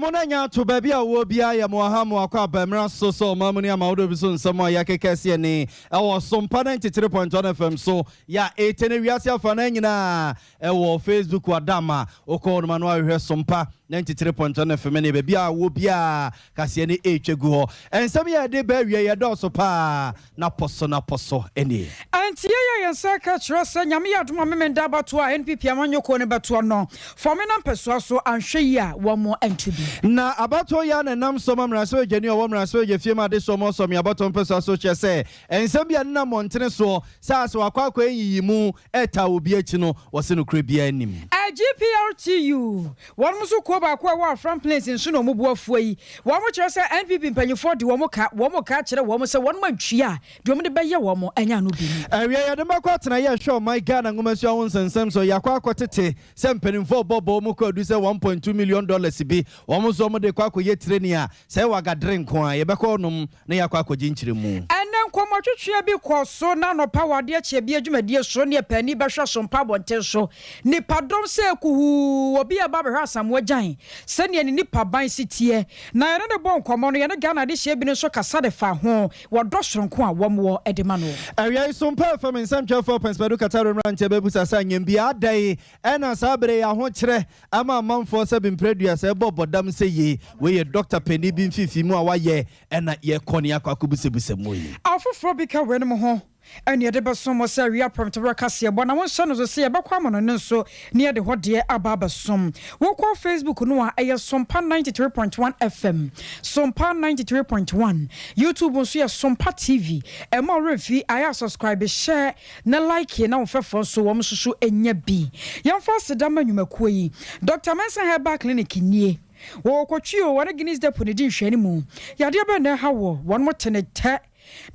Monanya to baby a wo bia ya mohamu akwa bemra so mamuni amawdo biso nsamo ya kekese ni ewo Sompa 93.1 FM so ya etene wiase afana nyina ewo Facebook wadama oko no manu ahwe Sompa 93.1 FM ne baby a wo bia kase ni etwegu ho ensam ya de ba wie ye do so pa na poso eni anti ye saka trust nyame yadoma memenda bato a NPP amanyoko ne bato no for me na peso so anhwe ya wo mo antubi na abato ya na nam so mamraso geni o mamraso ge fie ma de so mo so me abato peso so che se ensam ya na montene so sa so akwa yi mu eta obi achi no wo se no kra bia anim GPRTU one muso ko ba ko wa from place in no mo buafo yi wo mo kire se NPP mpanyifo de wo mo ka kire wo mo se won mantwia de mo de beye wo mo anya no bi awie ya de makwa tena ye hwe my Ghana ngomasu awon sensem so yakwa akotete se mpanimfo bobo mo ko adu se 1.2 million dollars bi wo mo so mo de kwa akoye training a se waga drink a ye beko nom na yakwa akoje nkyire mu enen komotwetwe bi ko so na no power de ache bi adwumadie so ne pani behwe Sompa bonte so ni padom se kuhu obi aba behwe asamwa gyan se ne ni paban sitie na ye ne bon komo no ye ne Ghana de hye bi ne so kasa de fa ho wo dosronko a wo mo edema no awie Sompa from insam 4.2 Kataro ranche bebusa sanyem bia dai ena sabre ya ho kire ama manfo se bimpredua se bobodam se ye we ye Dr. Penny bi mfifi mu a waye ena ye kone akwakubusebusa mu yi afoforo bi ka wen mo ho ene de besom mo se ria prompt broadcast ye bona won hye no so se ye bekwa mo no nso ne de hode ababa som wo ko Facebook no a eye Sompa 93.1 FM Sompa 93.1 YouTube nso ye Sompa TV e mo refi aya subscribe share na like na wo fefo so wo msusu enya bi yamfa sedama nwumakuo yi Dr. Mensa Herbal Clinic nie wo kwatwio wore Guinness depo ne di hwani mu yade be na ha wo won mo tenete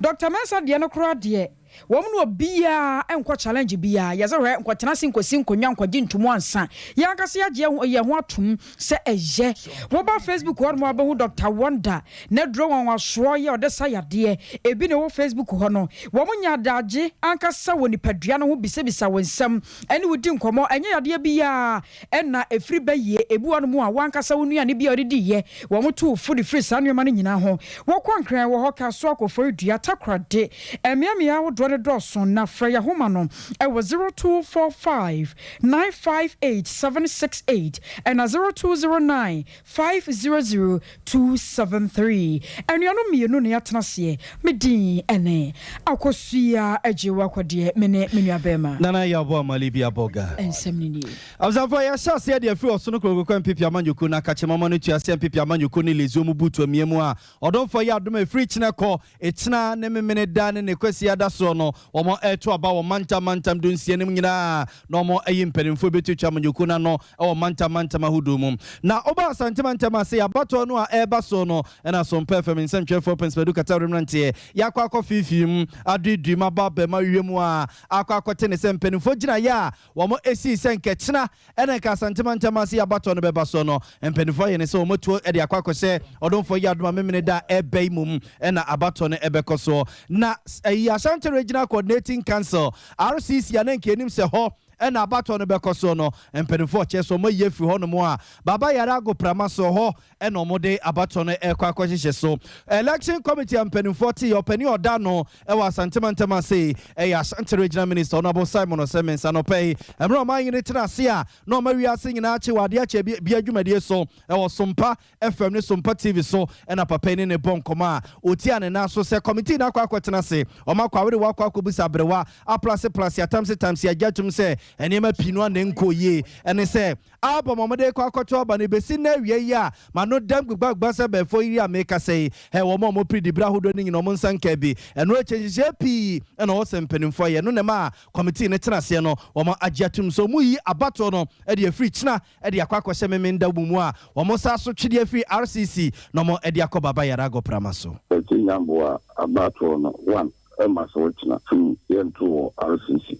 Dr. Mensa de no kro de womuno bia enko challenge bia yeze hwe enko tenase nkosi nkonwa nkwaji ntumu ansa ya akase age ye ho atum se eje wo ba Facebook wo mo abahu Dr. Wonder na dro wan waso ye odesa yade ebi ne wo Facebook ho no wo munya daje ankasa wo nipadua no ho bisebisa wonsam ene wodi nkomo enye yade bia enna efri baye ebu anu mu a wankasa wo nua ne bia odidi ye wo mutu food free sanwema ne nyina ho wo kwankran wo ho ka so akofo dua takrade emiamia wo Dware Dawson na Freya Homano ewo 0245 958 768 and 0209 500 273 and you know me no ne atenase medin ene akosua ajewa kwade mene abema nana ya bo amalibi aboga ensem ni abzafo ya shase de afri oso no kroko MPP amanyoku na kachemama no tuase MPP amanyoku ni lezo mu butu amiemu a odonfo ya adoma free chineko etina ne memene da ne kwasi adaso no omo eto aba wo mantam dunsie nim nyina no mo ayimperimfo betutu amanyoku na no o mantam ahudum na oba santimantam ase abato no a eba so no na Sompa FM insam 4.2 Kataro ranche yakwa akofifim adudu mababa mawiem a akwakote ne semperimfo gina ya wo mo esi senkechina ena ka santimantam ase abato no beba so no emperimfo ye ne se omo tuo e de akwakose odonfo ya adoma memene da ebe mum ena abato no ebekoso na Ashanti Regional Coordinating Council RCC anenke nim se ho ena abato no bekoso no empenfo che so mo yefi ho no mo a baba yara go prama so ho ena omode abato no ekwakwahye so election committee empenfo ti opani oda no e wa santimantama say e ya Ashanti Regional Minister Honorable Simon Osemensa no pay emro man yini tenase a no ma wiase nyina ache wade ache bi adwumadie so e wo Sompa FM ne Sompa TV so ena papa ni ne bonkoma oti ane na so se committee na akwatenase o makwa we wakwa akobusa brewa a plus atamse ya jatum se enema pinu na nkoye ene se album omode kwa akoto aba ne besi na wie ya ma no dam gbagba se be fo yi ameka sei he wo mo pridi bra hodo ni nyino mo nsanka bi eno echenje pi eno wo sempenimfo ye no ne ma committee ne tenase no wo mo agiatum so mu yi abato no e de free china e de akwakwose memenda bumu a wo mo sa so twede free RCC no mo e de akobaba yara go pramaso nyambo abato no one Maswachina to Yento RCC.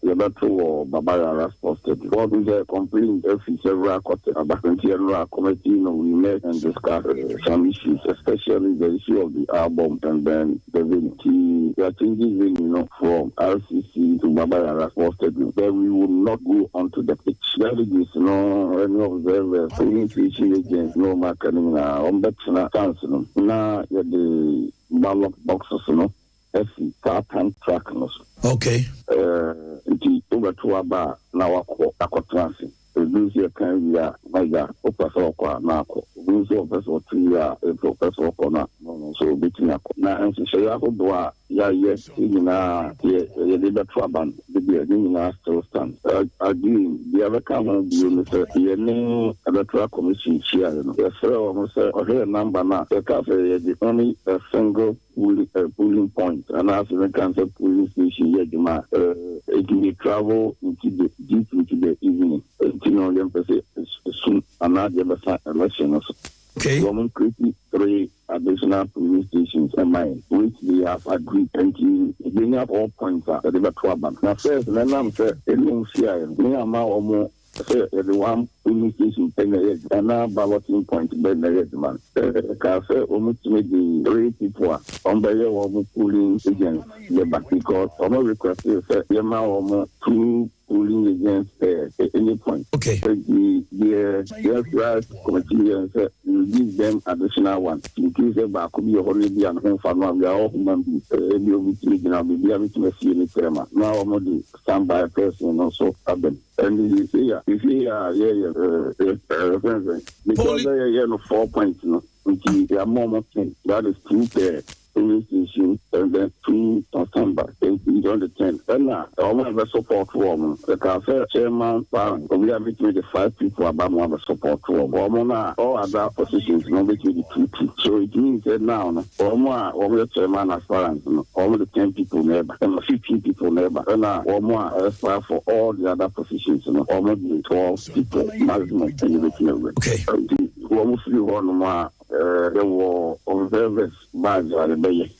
Yabato Babara posted. What is a complaint if several committee, we met and discussed some issues, especially the issue of the album and then the venue. We are changing from RCC to Babara posted. Then we will not go onto the pitch. Delegates, any observers, any fishing agents, no marketing, on that chance, now the ballot boxes, every part-time track. Okay. It's over to about now, transit. Reduce your kind of Maya, Opera Nako, Lose of vessel 3 years, a professor corner, so between now and Shayako, yes, in a labor traban, the beginning still stands. Again, the other common view, the name of the track commission chair, the sir almost a number now, the cafe is only a single pooling point, and as the cancer pooling station, it can travel deep into the evening. Soon another election. Okay. Women creating 3 additional police stations and mine, which they have agreed and bring up all points at the trouble. Now, first, then I'm saying, it won't see me amount or more. Say the one police station and now balloting point ben the man. Cafe almost made the 3 people on the year of pooling agents, because almost requested the amount or more 2 pooling agents at any point. Okay. The right committee will give them additional one. In case they could be a holiday and home family, we are all human beings. Be able to see any tremor. Now I'm the standby person also have them. And you see, if you are because they are 4 points, they are more that is 2 pairs. Police station and then 2 Sompa and on the 10th. And now, I want to support woman. The cafe chairman, we have between the 5 people about one support woman. All other positions, between the 2. So it means that now, all the chairman as far as all the 10 people neighbor and 15 people neighbor. And now, all more as far for all the other positions, almost 12 people maximum in the okay. Almost one more. There were observers by the bay.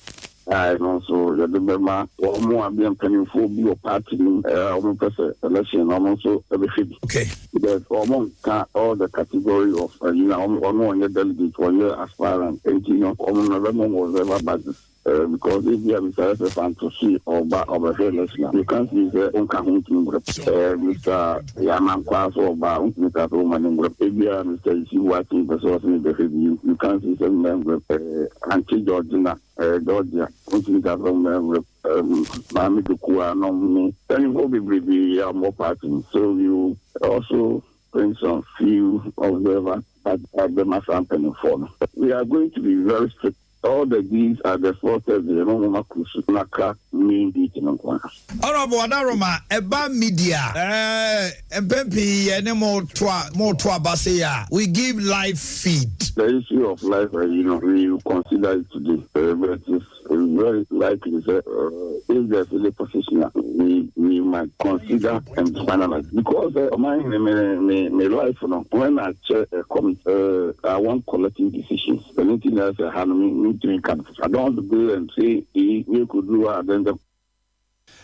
And also, the Bema, or more being penny for your party, election, also everything. Okay. There's almost all the category of, on your delegate, 1 year aspirant, 18 of November was ever business. Because if you have a fantasy or back of a election, you can't use the Unkahunting group. Mr. Yaman Class or Bound, Mr. Roman group. If you are Mr. Issue watching the source in the review, you can't use a member, Anti Georgina, Georgia, Mr. Group, Mami Kua, no, then you will be more party. So you also bring some few observers at the Masan form. We are going to be very strict. All the deeds are the forces, the Roma Kusunaka main beating on one. Honorable Adaroma, Eba Media, Mpempi, and more to Abaseya. We give live feed. The issue of life, we consider it today. But it's very likely that if there's a position, we might consider and finalize. Because my life, when I check a committee, I want collecting decisions. Anything else I don't want to go and say, we could do then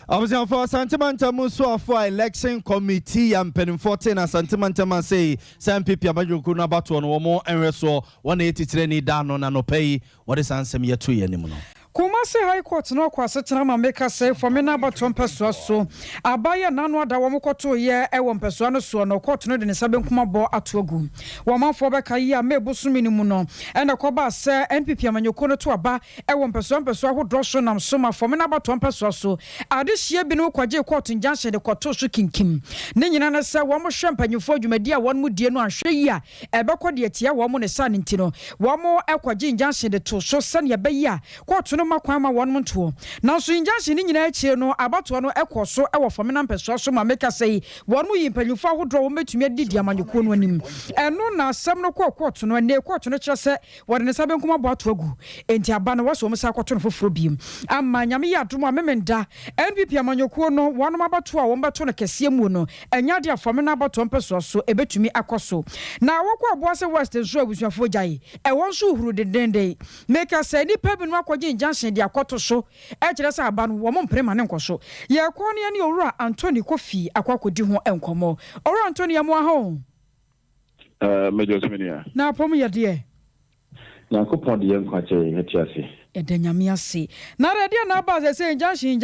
I was for Santimanta Muso for election committee and Penny 14 and Santimanta say, Sam Pipia Majukuna about 1 or more and reso 183 down on an pay. What is answer me 2 anymore? Kumasi High Court no kwasetsena ma make say for me na baton peso so abaya nanu ada wo mkoto ye e wo peso no so no court no de ne sabe nkuma bo atogu wo manfo be kai a mebusumi ni mu no e na koba se NPP amanyoko no to aba e wo peso ahodo so nam so ma for me na baton peso so ade hie bi no kwaje court injunction de koto so kinkim ne nyina na se wo mo hwe mpanyufo adwumadi a won mu die no ahwe yi a e be kɔ de atia wo mo ne sa ne ntino wo mo e kwaje injunction de to so se ne be yi a court no makwa ma won mto na so injunction ni nyina achie no abato no ekoso e wo fome na mpeso so ma meka sei won mu yimpanyufo ahodo wo metumi adidi amanyoko no anim eno na asem no court no ne court no kire se wo ne sabe nkoma bo ato agu enti aba no wo so mo sa akoto no foforo biem amma nyame ya adom amemenda NPP amanyoko no won abato a wo beto no kese mu no enya de afome na abato mpeso so ebetumi akoso na wo kwa bo se west zo abusuafo gai e won so huru dedende meka sei ni pa bi no akwaje injunction de akoto so e kire say aba no wo mo mpre ma ne nkoso ye ko ne ne owura Anthony Kofi akwakodi ho enkomo owura Anthony ya mo ha Major Seminia. na pom ye de Na kopon de yankwa che hetiase. E de nyame ase. Na radio na ba say junction.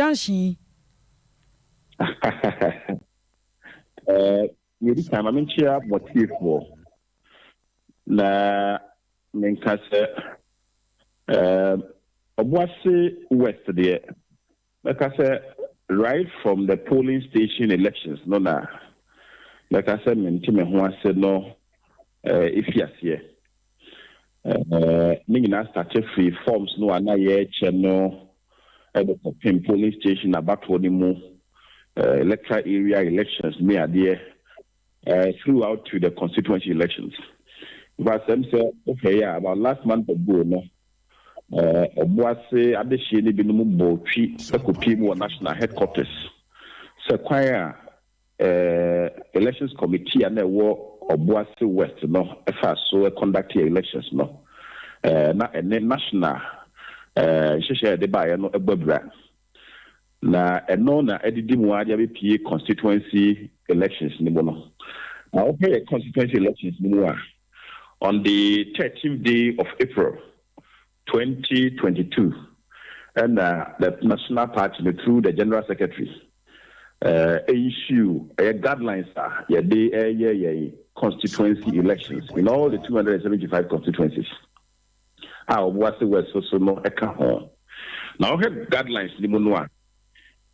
Yedi kama menchia motif wo. Na menkase Obuasi West there. Like I said, right from the polling station elections, no na. Like I said, mentime ho ase no if yes here. Ningina started free forms no anaye channel polling station about what mu electoral area elections me there throughout to the constituency elections. But some say okay, yeah, about last month ago no Obuasi Adeshi ni binumu botwi ekopi national headquarters. So kwaya elections committee and Obuasi West no efa so conduct elections no na national sheshe de ba no egbabra na eno na edidi mu ade be constituency elections ni no na okay constituency elections ni mu on the 13th day of April 2022 and the national party through the general secretary issue guidelines constituency elections in all the 275 constituencies. What's the word so no now have guidelines limonwa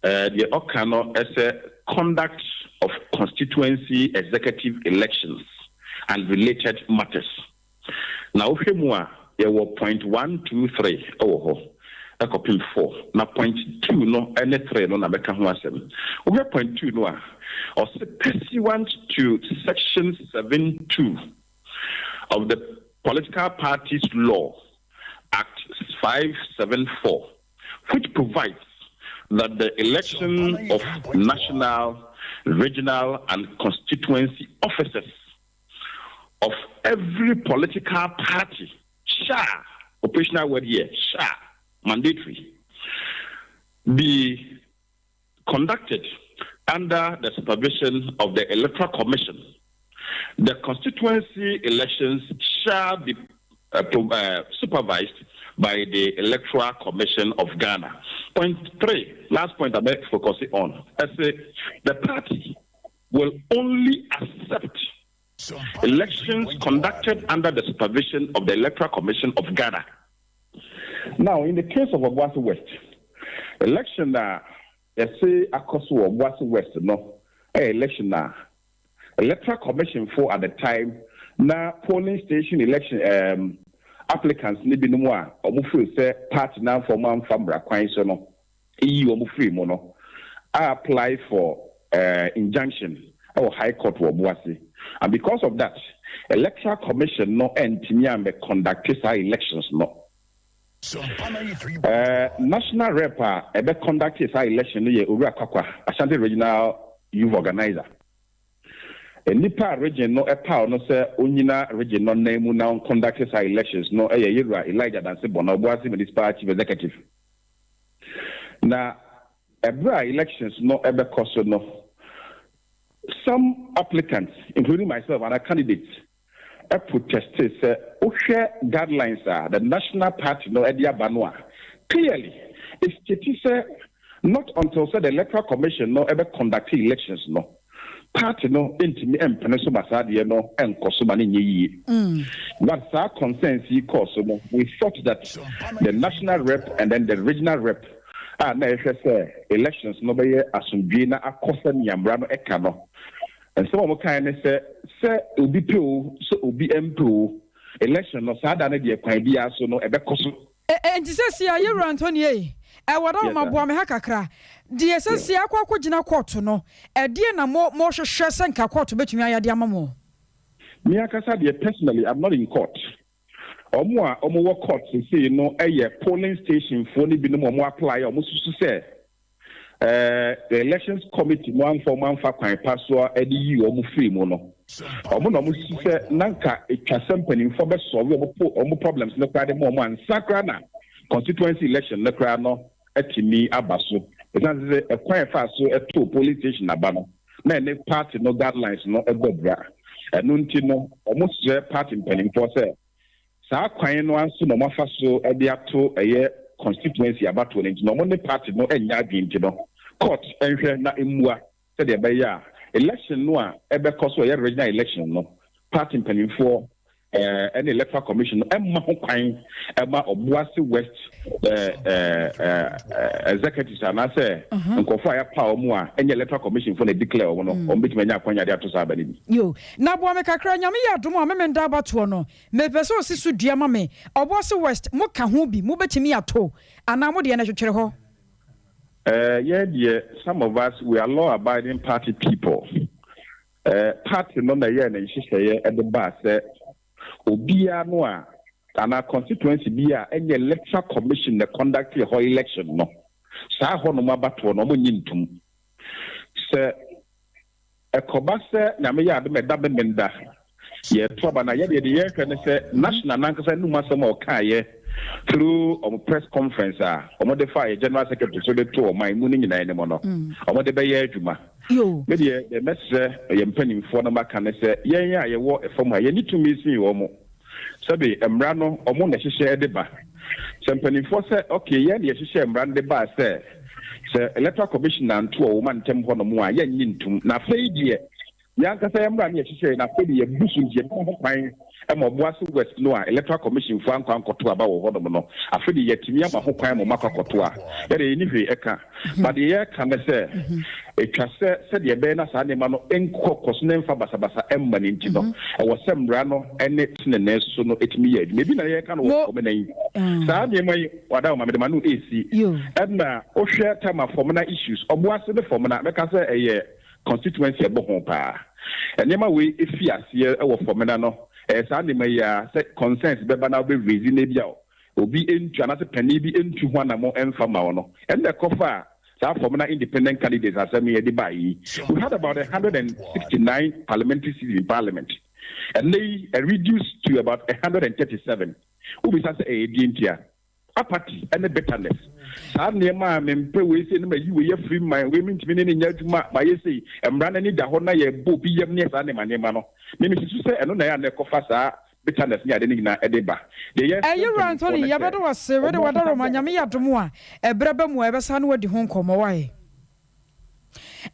the okano as a conduct of constituency executive elections and related matters. Now there were point 1, 2, 3 a copy 4 na point 2 no any 3 no na beka ho asem over point 2 no or pursuant to section 7(2) of the Political Parties Law Act 574, which provides that the election of national, regional and constituency officers of every political party shall, operational word here, shall, mandatory, be conducted under the supervision of the Electoral Commission. The constituency elections shall be supervised by the Electoral Commission of Ghana. Point 3, last point I'm focusing on. I say the party will only accept elections conducted under the supervision of the Electoral Commission of Ghana. Now, in the case of Obuasi West, election say Akoso Obuasi West no election Electoral Commission for at the time na polling station election applicants ni bi no mu a omo free say party na for man fambra kwan so no omo free mo no apply for injunction or high court Obuasi. And because of that, Electoral Commission no entimi am conduct elections no. National rep ebe conduct election no ye Owura Kwakwa Ashanti Regional Youth Organizer. Nipa region no no say onyina region no name now conduct elections no Yera Elijah Danse Bona Obuasi Municipal Chief Executive. Na ebra elections no ebe koso no. Some applicants, including myself and a candidate, have protested, say, guidelines are the national party, no Edia Banua. Clearly, it's not until the Electoral Commission no ever conduct elections, no. Party no intimi empeneso basadi no enkoso mani nyi. But our concerns no, we thought that the national rep and then the regional rep na elections no be asumdwe na akosa nyambra no eka no. And some of kind say obi pro so obi mpo election no sada na de kwan bia so no ebekoso. Enti se sia Yero Anthony e wada maboa me ha kakra de se sia akwa court no de na mo hwehwe se nka court betumi ayade amamo. Me akasa de personally I'm not in court. Omo work court say no polling station for ni bi no mo apply omo susu say the elections committee one for man fa kwan paswa edi yi omo free mo no omo no mo susu say nanka etwasem panin for be solve omo problems no kwa de mo ansakra na constituency election na kra no etimi abaso esan say ekwan fa so eto police station abano na any party no guidelines no egbobra enu nti no almost party mpanimfo say saa kwan no anso no mafa so e de ato eye constituency abato nti no mo ne party no enya adwinti no court enhwe na emua say de be ya election no a ebe koso ye regional election no party mpanimfo any electoral commission emma ho kwan emma Obuasi West executives and say nkofo ya pa omu a any electoral commission for na declare omo no ombetime nya kwanya de ato sa abani yo na bo me kakra nyame ya dom a me nda abato no me pese osisu dua ma me Obuasi West mo ka ho bi mo betimi ato ana mo de na hwetwere ho yeah, some of us we are law abiding party people party no na ye na nhihye at the bar say obia no a ana constituency bia any electoral commission the conduct the whole election no sa ho no mabato no mo nyintum se ekoba se na me ya de me da be menda ye to ba na ye de ye hwe ne se national nankasa nu masem o ka ye through a press conference omo de fire general secretary so de to my mu ni nyina ne mo no omo de be ye adwuma yo me de message ye mpanimfo no maka ne se yen ya ye wo efom ha ye ni tumi sin wo mo sabe emra no omo na hihye de ba se mpanimfo se okay ye de hihye emra de ba se electoral commission anto o man tem ho no mo a ye nyintum na fei de yankasa emra ne hihye na fei de busu je ko kwan ema Obuasi West no a electoral commission fo anko ankoto aba wo hodom no afedi yetimi ama ho kwan mo makoto a yere ni hwe eka but ye ka me se etwa se de be na sa ne ma no enko koso ne mfa basabasa emma ne nti no e wo semra no ene tene ne so no etimi ye me bi na ye ka no wo me nan sa de mai wada ma me de ma no esi na o hwe time for na issues Obuasi de for na me ka se eye constituency ebo ho pa enema we efi ase e wo for na no sa ne mai ya se consensus be ba na be raise na bia obi entu anase pani bi entu ho na mo emfa ma wo no and the cover sa for na independent candidates asemi e de ba yi we had about 169 parliamentary seats in parliament and they reduced to about 137 ubi sa se e di ntia apathy and the bitterness sa ne ma mempe we se ne ma yi we ye free mind we mintimi ne nya adwuma ba ye sei emra na ni da ho na ye bo bi yem ne sa ne ma no me sisu se eno na ya na kofa sa bitterness ni ade ni na edeba de yes you Anthony ya bedo wase we de wadaro manyame ya domo a ebrebe mu ebesa na wadi ho nkomo wae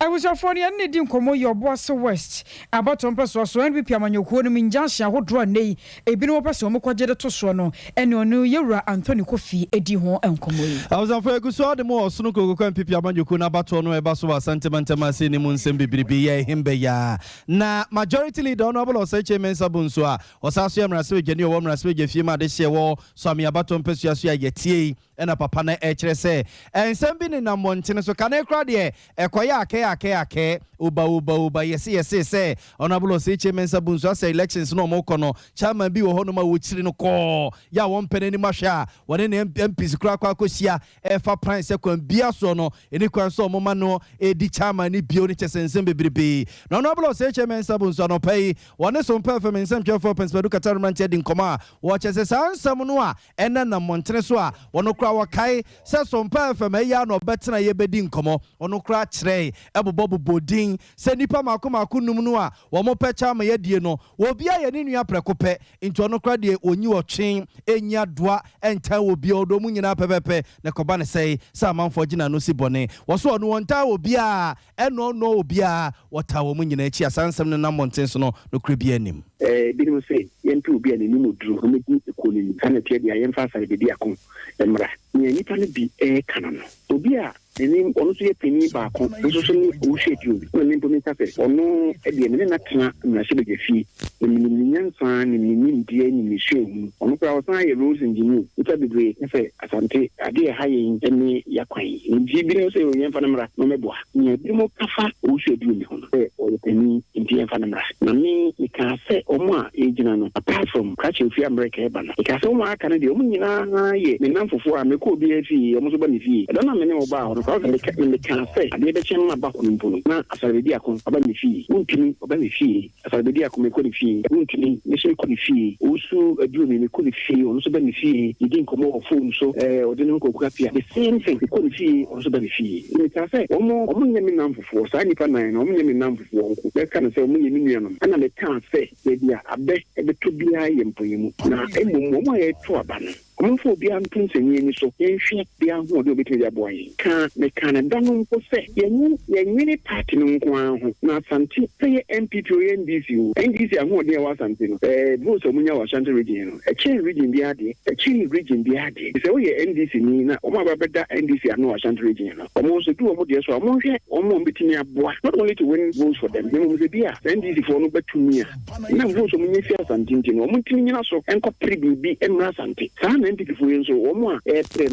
I was your phone and didn't come your Obuasi West about on person so NPP amanyokuo no minjansia hodro nei ebi no person mo kwagede to so no ene onu yewura Anthony Kofi edi ho enkomo yi I was afraid go so the more sunu ko NPP amanyokuo na bato no eba so sentiment ma se ni mu nsem bibiribi ye himbe ya na majority leader honorable Osache Mensah so a osaso ya mrase geni o mrase ge fie ma de hye wo so am ya bato mpesu aso ya yetie ena papa na ekire se ensem bi ni na montene so kana ekra de ekoya ake uba yes say honorable Osache Mensah so say elections no mo kono chairman bi wo hono ma wo chiri no ko ya won penani mahwa wone ne MPs kra kwa kosia fa plan se kwan bia so no eni kwan so mo ma no edi chairman ni bio ni chesensem bebrebe no honorable Osache Mensah so no pay wone so mpa fa mensem twefo penspedu katarman edi nkoma wo chese sansam no a ena na montene so a wono kra wakai se so mpa fa meya no betena ye bedi nkomo wono kra kire ebobo bodin se nipa makoma num no a wo mo pecha ma yedie no wo bia ye ne nua prekope nti ono kra de onyi otwen enya doa enta wo bia odo mu nyina pepepe ne koba ne sei sa manfo gina no si bone wo so ono wonta wo bia eno no obia wota wo mu nyina echi asansem ne na monten so no kra bia nim bi no sei yentu bia ne nimu duru ho meti ko ni kana tie dia yemfa sa de dia ko emra ni nipa ne bi kana no obia eni onu so ye peni ba ko so so ni o shetu ni mpo mi tafe onu e de ne na tena na hye be fi ni nyansa ni ndie ni hyehu onu kwa osan ye rose engineer ita bebre efe asante ade ha ye eni yakwan ndi bi no so ye yemfa na mra no meboa ni bi mo kafa o shetu ni ho o ye peni ndi yemfa na mra na mi ka se omo a e gina no apart from catching fear America ebana because one can the omnyina ye me namfofo a me ko bi afi omo so ba ne fi da na me ne oba ho so me can say ade be chen ma ba ko mpuno na asaredi akon aba ne fi untimi oba ne fi asaredi akon me ko ne fi untimi me so ko ne fi osu aduro me ko ne fi ono so ba ne fi idin komo of phone so odin ko kuka pia the same thing ko ne fi ono so ba ne fi me can say omo nyame namfofo sa nipa nan na omo nyame namfofo nko be kan say omo nyame nuanom ana me can say be dia abe ebe to bia ye mpoyemu na emu mo ye to aba no Comfort be unprinting so ancient be a who do between their boy. Can't make Canada no say, any party no not something say MPP NDC, NDC and what there was something. Most of Munya was Shanty region, a chain region the Adi, a chain region the Adi. It's only NDC Nina, or my better NDC and no Shanty region. Almost two of the so among between a boy, not only to win votes for them, they will be there. NDC for no but to me. Now votes of Munya something, or Muntina so and copy be and Rasanti. NPP so omo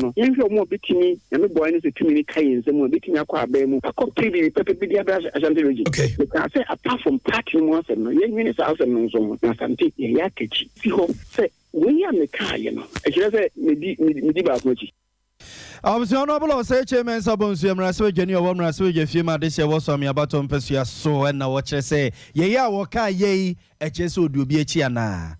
no yenhwe omo betimi na me boy no se tumi ni kai nsem o betimi akwa aba mu akopri bi pepe bi dia asante region because say apart from party mo asem no yenhwe sa asem no so na asante ya kachi si ho say we am the kai no e kire say me di ba akochi Honorable say chairman Sabon Siamra so Jenny or Womra so je fie ma de se wo so me abaton pesua so na wo kire say ye ya wo kai ye e kire so du bi echi ana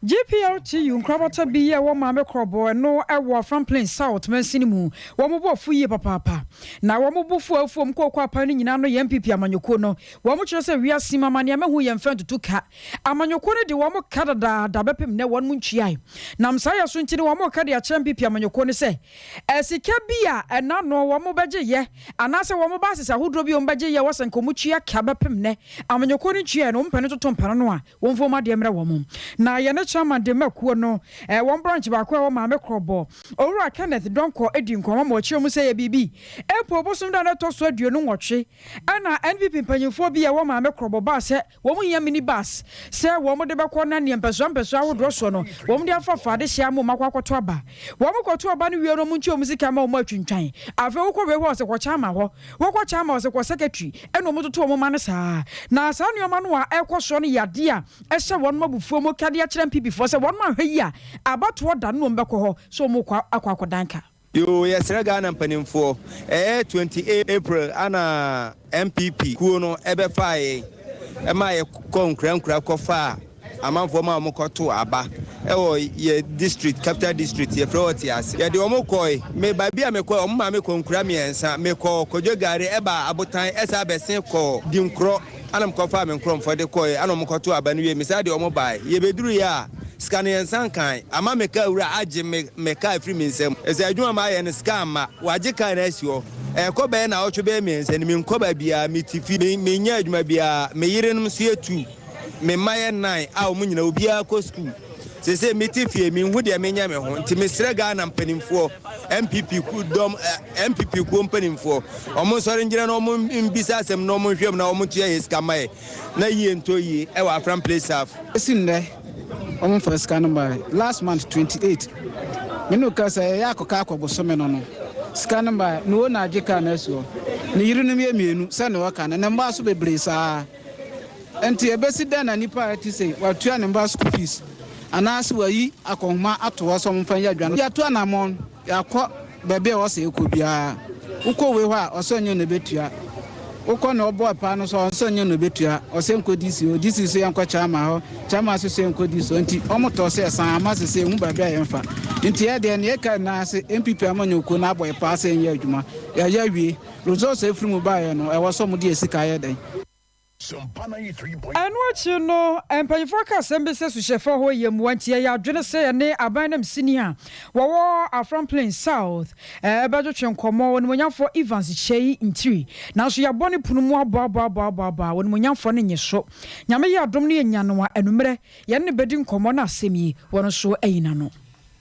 GPLT Unkrabata be a woman microbo no ewa from plain south mensinimu womobo fuye papa na womobo fu from kokwa pani nyina no MPP amanyoko no womo kire se wi asima mane ma hu yemfa tutuka amanyoko no de womo kadada da bepem ne won muntwiai na msaya so ntini womo kade a MPP amanyoko no se esika bia ena no womo beje ye anase womo ba sesa hodro bi ombeje ye wosenko mutua ka bepem ne amanyoko no ntwiai no mpene toto mpana no a wonfo ma de mra womo na ye Chairman de Makuo no one branch ba kwa ma mekrobo owura Kenneth Donko edi nkoma mo chire mu say bibi epo bosum da na to so aduonu nwotwe ana NPP mpanyimfo bi ya wo ma mekrobo ba se wo mu ya mini bus se wo mu de bekọ na ne mpeso awodo so no wo mu de afafa de hia mo makwa kwoto aba wo mu kwoto aba no wie no mu nchi omusika ma wo mu atwintwan afa wo kọ we ho se kọ chama ho wo kọ chama ho se kọ secretary eno mu toto wo ma ne saa na saa nyoma no a ekoso no yade a ehye won mabufuo mo kade a kire before say one man here about what done no mbeko ho so mo akwa danka yo yesre Ghana mpanimfo 28 April ana MPP kuo no ebe fae e ma ye konkrankra kofa amanfo ma mo koto aba ye district capital district ye froti ase ye de omo koi me ba bia me koi omo ma me konkra miensa me ko kojo gare eba abotan esa besen ko dinkro anam kofa me nkromfo de koi anom koto aba no we me sa de omo bai ye beduru ya scanner sankan ama meka wura age meka free minsem ese adwuma ma ye ne scam ma waje kan na asio ko be na otwe be minsem mi nkoba bia mi tifi me nya adwuma bia me yirenum so etu me maye nan a omu nyina obi a ko school se mi tifi mi hu de me nya me ho nti me sre Ghana mpanimfo MPP ku dom MPP ku mpanimfo omo sore ngira no omo mbisa asem no omo hwem na omo tua ye scam na yie ntoyi e wa from place half esinde on first scan by last month 28 minu ka say yakoka akobosome no scan by no na agika na so ni yirunum ye mienu se ne waka na mba so bebre saa enti ebesi da na nipa ati say watua ne mba school fees anase wayi akonma atowo so mfa ya dwan ya to anamon yakọ bebe o se ekobia ukọ we ho a osonye no betua ukọ na obo pa no so osonye no betua osenkodi o disi so yankọ chama ho chama so senkodi so nti omoto se san amase se hu bebe ayemfa nti e de ne ka na se MPP amanyoko na boy pa se nya adwuma ya ya wie results efrimu bae no e wo so mo de esika ye den Sompa 93. And what you know, and pay for Cassembese to chef for him one year, ya didn't say a ne abandoned senior. War are from plain south, Badger Como, when we for Evans Shay in 3. Now she are bonny Punumwa Baba when we young for in your shop. Yamaya Domini and Yanua and Umbre, Yan bedding Comona Semi, one so a nano.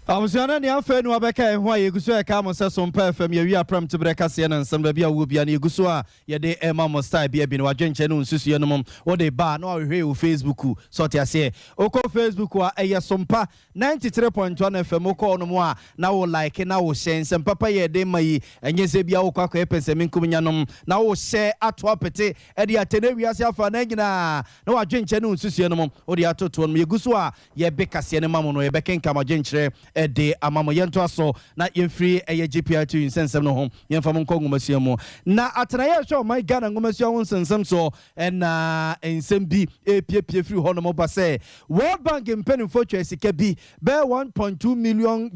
Abusiana ni afa nu abeka ho ayeguso e ka mo se Sompa FM ye wi apram te breka se na nsam da bia wo bia na yeguso a ye de ema mo style bia bi na wadwenche no nsusu ye no mom wo de ba na ahwe o Facebook so te ase oko Facebook a eye Sompa 93.1 FM oko no mo a na wo like na wo share nsam papa ye de mai enye se bia wo kwakwa epese minkum nyanom na wo share ato apete e de atene wi ase afa na nyina na wadwenche no nsusu ye no mom wo de atoto no yeguso a ye beka se ne mamo no ye bekenka madwenche de amamo yento aso na yemfiri eye GPI2 insensem no ho yemfa mo nko ngomasuo mu na atenaye show my Ghana ngomasuo ho nsensem so na ensem bi epiepie firi ho no mo ba se World Bank mpanimfo twa sika bi be $1.2 million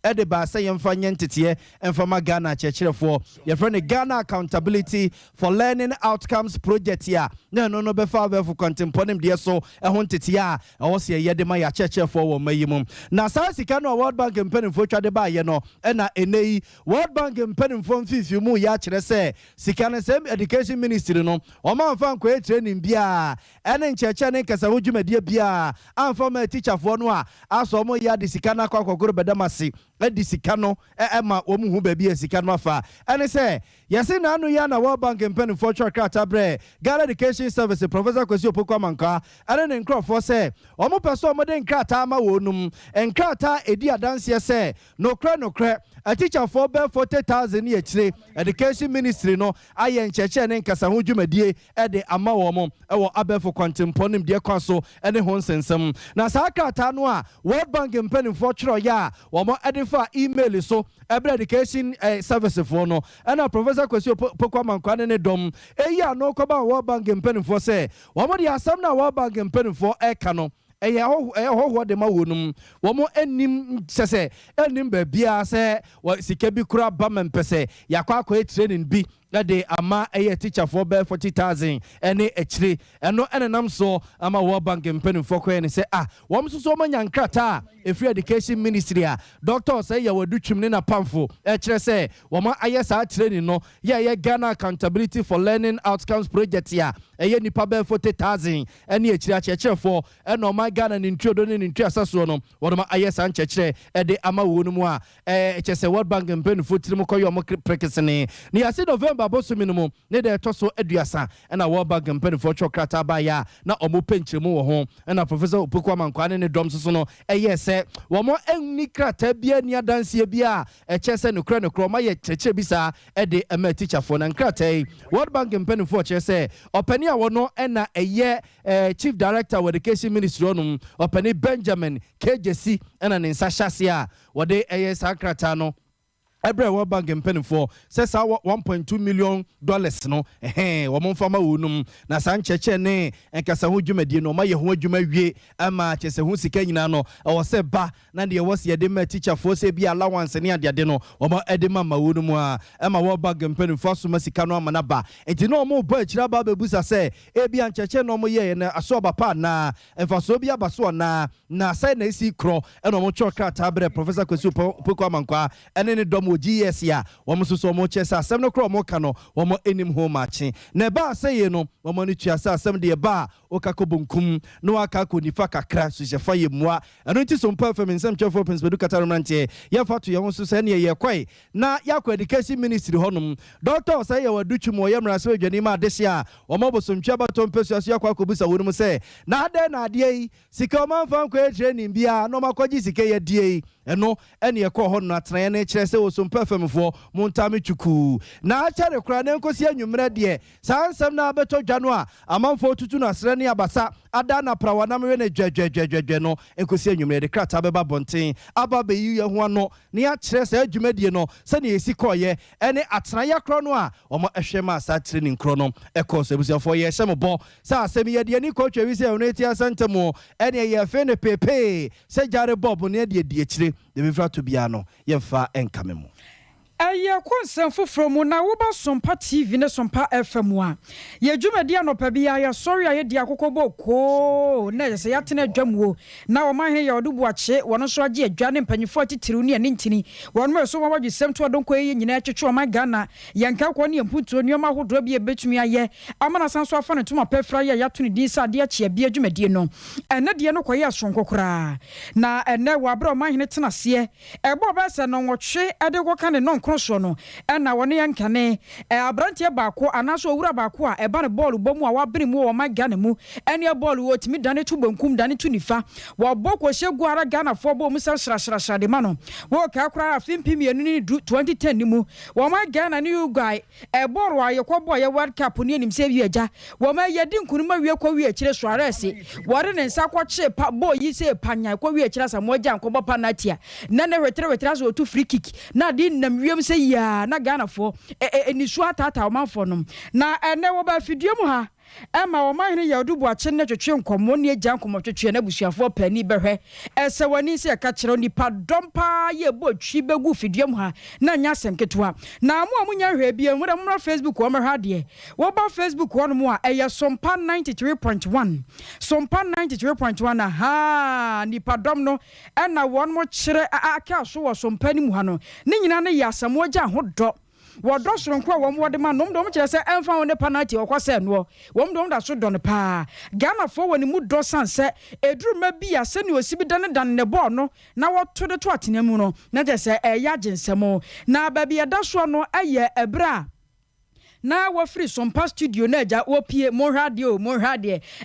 e de ba se yemfa nyentete emfa ma Ghana chechirefo ye friend Ghana Accountability for Learning Outcomes project ya na no be fa be for contemponim de so e ho ntete ya e wo se ye de ma ya chechirefo wo mayimum na sa sika no World Bank mpanimfo twa de ba ye no e na enei World Bank mpanimfo mfifi mu ya kire se sika na same education ministry no o ma mfa nko training bia ene ncheche ne kasa wodwumadie bia amfa ma teacher fo no a aso mo ya de sika na kwakogoro bedamase edi sika no ma wo mu hu ba bia sika no afa ene se yesi na anu ya na World Bank mpanimfo twa krata bre Ghana Education Service Professor Kwesi Opokwa Manka ene ne nkrofo se o mo peso o mo de nkrata ma wonum nkrata edi adanse se no kra a teacher for be 40,000 ye chire education ministry no aye ncheche ne nkasa ho dwumadie e de ama wo mo e wo abefo contemponim de kwaso ene ho nsensem na sa krata no a World Bank mpanimfo chiro ya wo mo edifa email so every education service for no na Professor Kwesi Opokwa Manka ne dom eya no ko ba World Bank mpanimfo se wo mo de asam na World Bank mpanimfo e ka no ho de ma wonum wo mo enim sese enim ba bia se sika bi kura ba mempese yakwa training bi de ama teacher for be 40,000 ene echire eno enenam so ama World Bank mpanimfo ko ene se wom so manya nkrata free education ministry a doctor say ya wadutwum ne na pamfo kire se woma sa training no ye Ghana Accountability for Learning Outcomes project ya nipa be 40,000 ene echire achechire for eno ma Ghana ni ntwodo ne ntwa saso no woma sa nchechire de ama wonum a se World Bank mpanimfo tirim koyo mo prekesene ni ase November boso minimum ne de toso aduasa na World Bank mpanimfo chokrata ba ya na omo penchemu wo ho na Professor Opokwa Manka ne dom so no se womo enni krata bia ni adanse bia chese no kra no kro ma ye cheche bisa de ama teacher for na krata World Bank mpanimfo chese opani a wono na chief director of education ministry onum opani Benjamin KJC na ne nsa hyase a wode sa krata no every World Bank mpanimfo says $1.2 million no wo momfama wonum na sancheche ne enkasa ho dwumadi no ma ye ho adwuma wie ama chese ho sika nyina no wo se ba na de wo se de ma teacher fo se bi allowance ne ade no wo ma ede ma wonum a ama World Bank mpanimfo so ma sika no amana ba enti no mo ba akira ba bebusa se e bi ancheche no mo ye na aso ba na emfaso bi abaso na sai na isi kro e no mo choka tabre Professor Kwesi Opokwa Manka ene ne dom GS ya womo so mo chesa asem no kro mo ka no womo enim ho machi na ba seye no womo ni tuasa asem de ba okakobunkum no akako nifa kakra so je fa yemua eno ti Sompa FM nsem chefo prince bedu katarumante ya fatu ye won so se ne ye kwai na yakwa education ministry honum doctor say ye waduchum ye mra se dwani ma adese a womo bosomtwa batom pesu aso yakwa kobusa wonum se na ade na ade yi sika man fan kwa training bia no makoji sika ye die eno ene ye ko ho na atran ne kire se wo Sompa FM fo montame chuku na achare kura ne nkosi anwumre de sansem na abeto dwano a amanfo tutu na sre ne abasa ada na prawana mwe ne dwedwedwedwe no nkosi anwumre de krata beba bonten aba be yi ho ano ne akire se adwumadie no se ne yesi koye ene atran ya kro no a omo ehwema sa training kro no ekoso ebusiafo ye hyembo sa asem ye de ni coach wi se unity asantemo ene ye fe ne pepe se jare bob ne de akire de bifra to bia no ye fa enkamemo Aya konsem from na wo ba Sompa TV ne Sompa FM a ye dwumadi anopa bia ya sorry aye dia kokoboko na ye se yatena dwamwo na wo man he ya odubu ache wono so age adwa ne mpanyifo atitiru ne ntini wono me so wo wadwe sem to adonko ye nyina atwetwe o man Ghana yanka ko ne mputuo nyoma hodo bia betumi aye amana sanso afa ne tuma pefra ye yato ne din sa de ache bia dwumadi no ene de no koye asonko kra na ene wo abra o man he tena se ebo ba se no nwotwe ade koka ne no nkroso no ena wone yankane abrantie baako anaso owura baako a eba ne ball bomu a wabere mu o man Ghana mu ene ball wo timi dane tu bankum dane tu nifa wo boko hyegu ara Ghana fo bo mu sa shrashrasha de ma no wo ka kra afimpi mienu ni 2010 ni mu wo man Ghana ni ugai ball wa ye kwobo ye World Cup ni enim se wi agya wo man ye di nkunuma wi kwa wi akire soarese wore ne nsa kwache pa bo yi se panya kwa wi akire samu agya nkobo panatia na ne wetre so tu free kick na di nam wiem se ya na Ghana fo ni so atata o man fo no na ene wo ba fidie mu ha Emma o man ya odubu ache ne twetwe nkomo ne agya nkomo twetwe na busuafo pani behwe ese wani se ka kire nipa dompa ye bo twi begu fidie mu ha na nya semketoa na mo amunya hwe bia mu da mo Facebook o merha de wo ba Facebook wo no mo a eye Sompa 93.1 Sompa 93.1 aha nipa dom no na won mo kire aka so wo Sompa ni mu ha no ne nyina ne ya asamo agya hodo wodo soronko wom wode ma nom dom kire se emfa won ne penalty okose no wom dom da so don pa Ghana fo woni mu do sanse eduru ma bia se ne osibi dan ne ball no na woto de to atenemu no na je se eya gensemo na ba bia da so no aye ebra na wa free Sompa studio na ja opie mo radio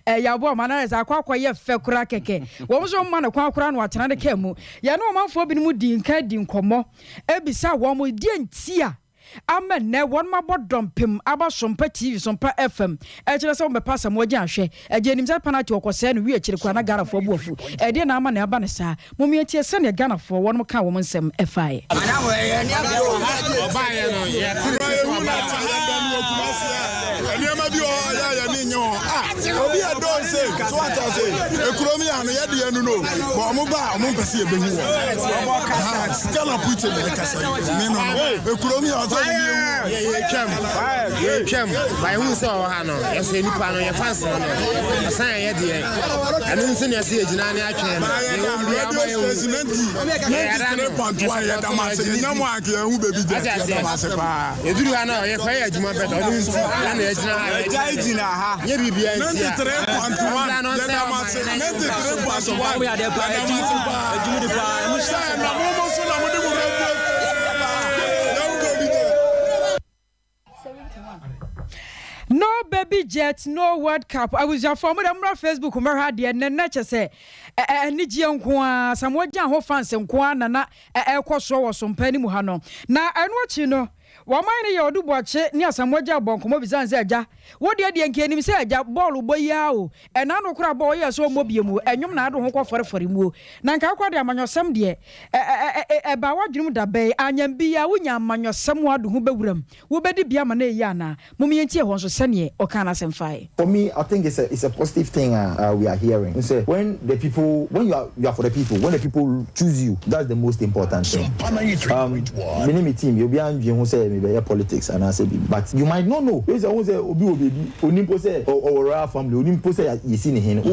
ya bo ma na za akwakoye fe kura keke wo so ma na kwakura no atena de kemu ya na o manfo bi mu di nka di nkomo ebisa wo mo di ntia Amen ne won ma bodom pim aba Sompa TV Sompa FM kire se wo be passa mo agya hwe agya nim se penalty okose no wi akire kwa na Ghana fo buafu de na ama na aba ne sa mo mi atie se ne Ghana fo won mo ka wo nsem FI Eniema bi o ya ni nyo obi e don say so what I say ekonomi anu ye de enu no bo mo ba mo pese e behu wo Ghana put in the kasa ni no ekonomi o so ye twem by who say o ha no ye say nipa no ye fans no san ye de anu nsi ne say ejina ne atwen no president ye pantua ye da ma se nyamo ake hu bebi je ma se pa eduru ha no ye kwa ye adwuma beto anu nsi na ejina ha ye bibia nsi a 93.1 no se ma se 93.1 we are there pa ejuma de pa mu sa na mo so na mo de mo No baby jet, no World Cup. I was your former Facebook merha de na chese ni gie nko samo gya ho fans nko na ekoso wo Sompa ni mu ha no na eno achi no wo man ne ye odubu ache ni asamogya bonkomo bizanze agya wo de nke nim se agya ball boya o ena no kura ball ye so mobiemu enwom na ado ho kofore mu na nka kwa de amanyosem de ba wadwum da be anyam bia wonya amanyosem ado ho bewuram wo bedi bia ma na eyi ana momientie ho so sene o kana semfai. For me, I think it's a positive thing we are hearing. You say when you are for the people, when the people choose you, that's the most important thing. Many team you'll be angry who say maybe politics and I say, but you might not know. There's always a obi onimpo say or royal family onimpo say you see him. You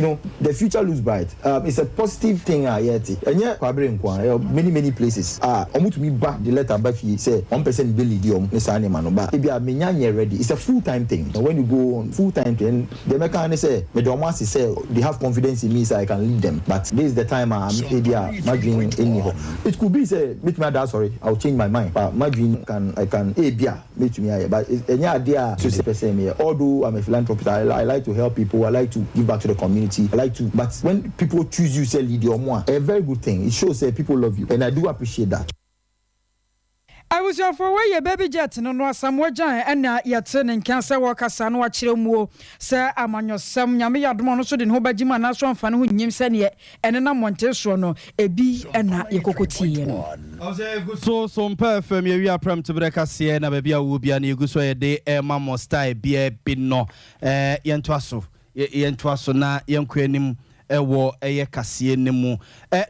know the future looks bright. It's a positive thing. And yeah, many places. To me back the letter back say 1% belly diom but if you are ready, it's a full-time thing. And when you go on full-time thing, the mechanic say, they have confidence in me so I can lead them. But this is the time I'm dream anyhow. It could be say, I'll change my mind. But my dream I can meet me. But any idea to although I'm a philanthropist, I like to help people, I like to give back to the community. But when people choose you, say lead your more, a very good thing. It shows that people love you. And I do appreciate that. I was your for way baby jet no asamogya ena yete ne nkanse wo kasa no akire mu se amanyosem nyame yadom no so de ho bagima na so amfa no ho nyim se ne ene na monte so no ebi ena yekokotie no so Sompa FM ye wi apram to breka se na ba bia wo bia na yeguso ye de mamo style bia bi no yentoaso na yenkoanim ewo eye kase nemu